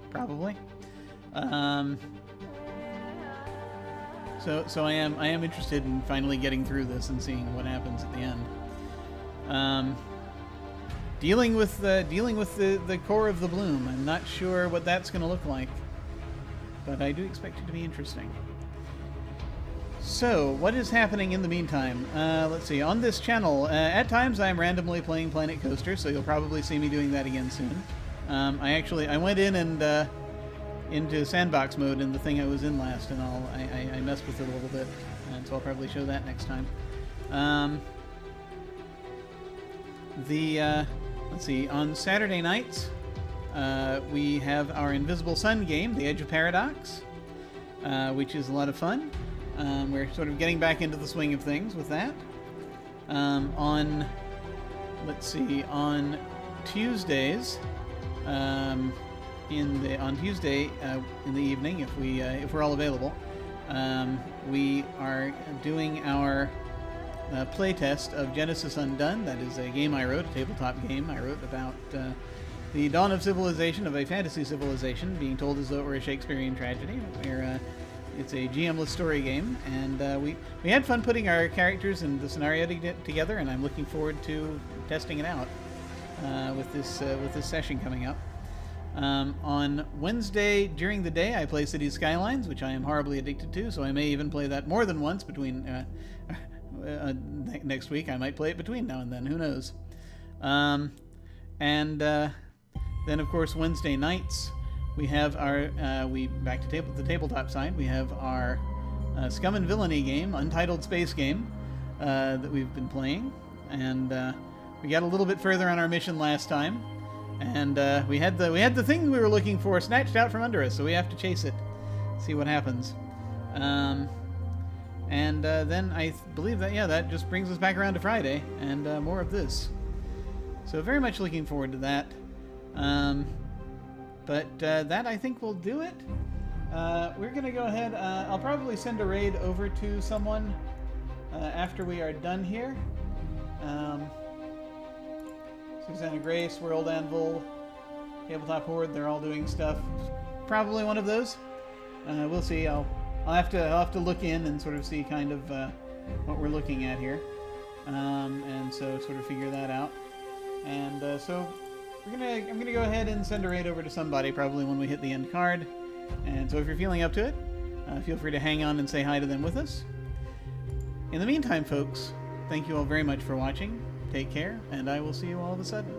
probably. So I am interested in finally getting through this and seeing what happens at the end. Dealing with the core of the bloom. I'm not sure what that's going to look like, but I do expect it to be interesting. So, what is happening in the meantime? Let's see. On this channel, at times I'm randomly playing Planet Coaster, so you'll probably see me doing that again soon. I went in and into sandbox mode in the thing I was in last, and I messed with it a little bit, and so I'll probably show that next time. Let's see. On Saturday nights, we have our Invisible Sun game, The Edge of Paradox, which is a lot of fun. We're sort of getting back into the swing of things with that. On Tuesdays, on Tuesday in the evening, if we're all available, we are doing our playtest of Genesis Undone. That is a game I wrote, a tabletop game I wrote about the dawn of civilization, of a fantasy civilization, being told as though it were a Shakespearean tragedy. It's a GM-less story game, and we had fun putting our characters and the scenario together, and I'm looking forward to testing it out with this session coming up. On Wednesday during the day, I play Cities Skylines, which I am horribly addicted to, so I may even play that more than once between next week. I might play it between now and then, who knows. Then, of course, Wednesday nights, we have our, back to the tabletop side, we have our Scum and Villainy game, Untitled Space game, that we've been playing. And we got a little bit further on our mission last time. And we had the thing we were looking for snatched out from under us, so we have to chase it, see what happens. Then I believe that, that just brings us back around to Friday, and more of this. So very much looking forward to that. But that, I think, will do it. We're going to go ahead. I'll probably send a raid over to someone after we are done here. Susanna Grace, World Anvil, Tabletop Horde, they're all doing stuff. Probably one of those. We'll see. I'll have to look in and sort of see kind of what we're looking at here. And so sort of figure that out. And so I'm gonna go ahead and send a raid over to somebody probably when we hit the end card. And so if you're feeling up to it, feel free to hang on and say hi to them with us. In the meantime, folks, thank you all very much for watching. Take care, and I will see you all of a sudden.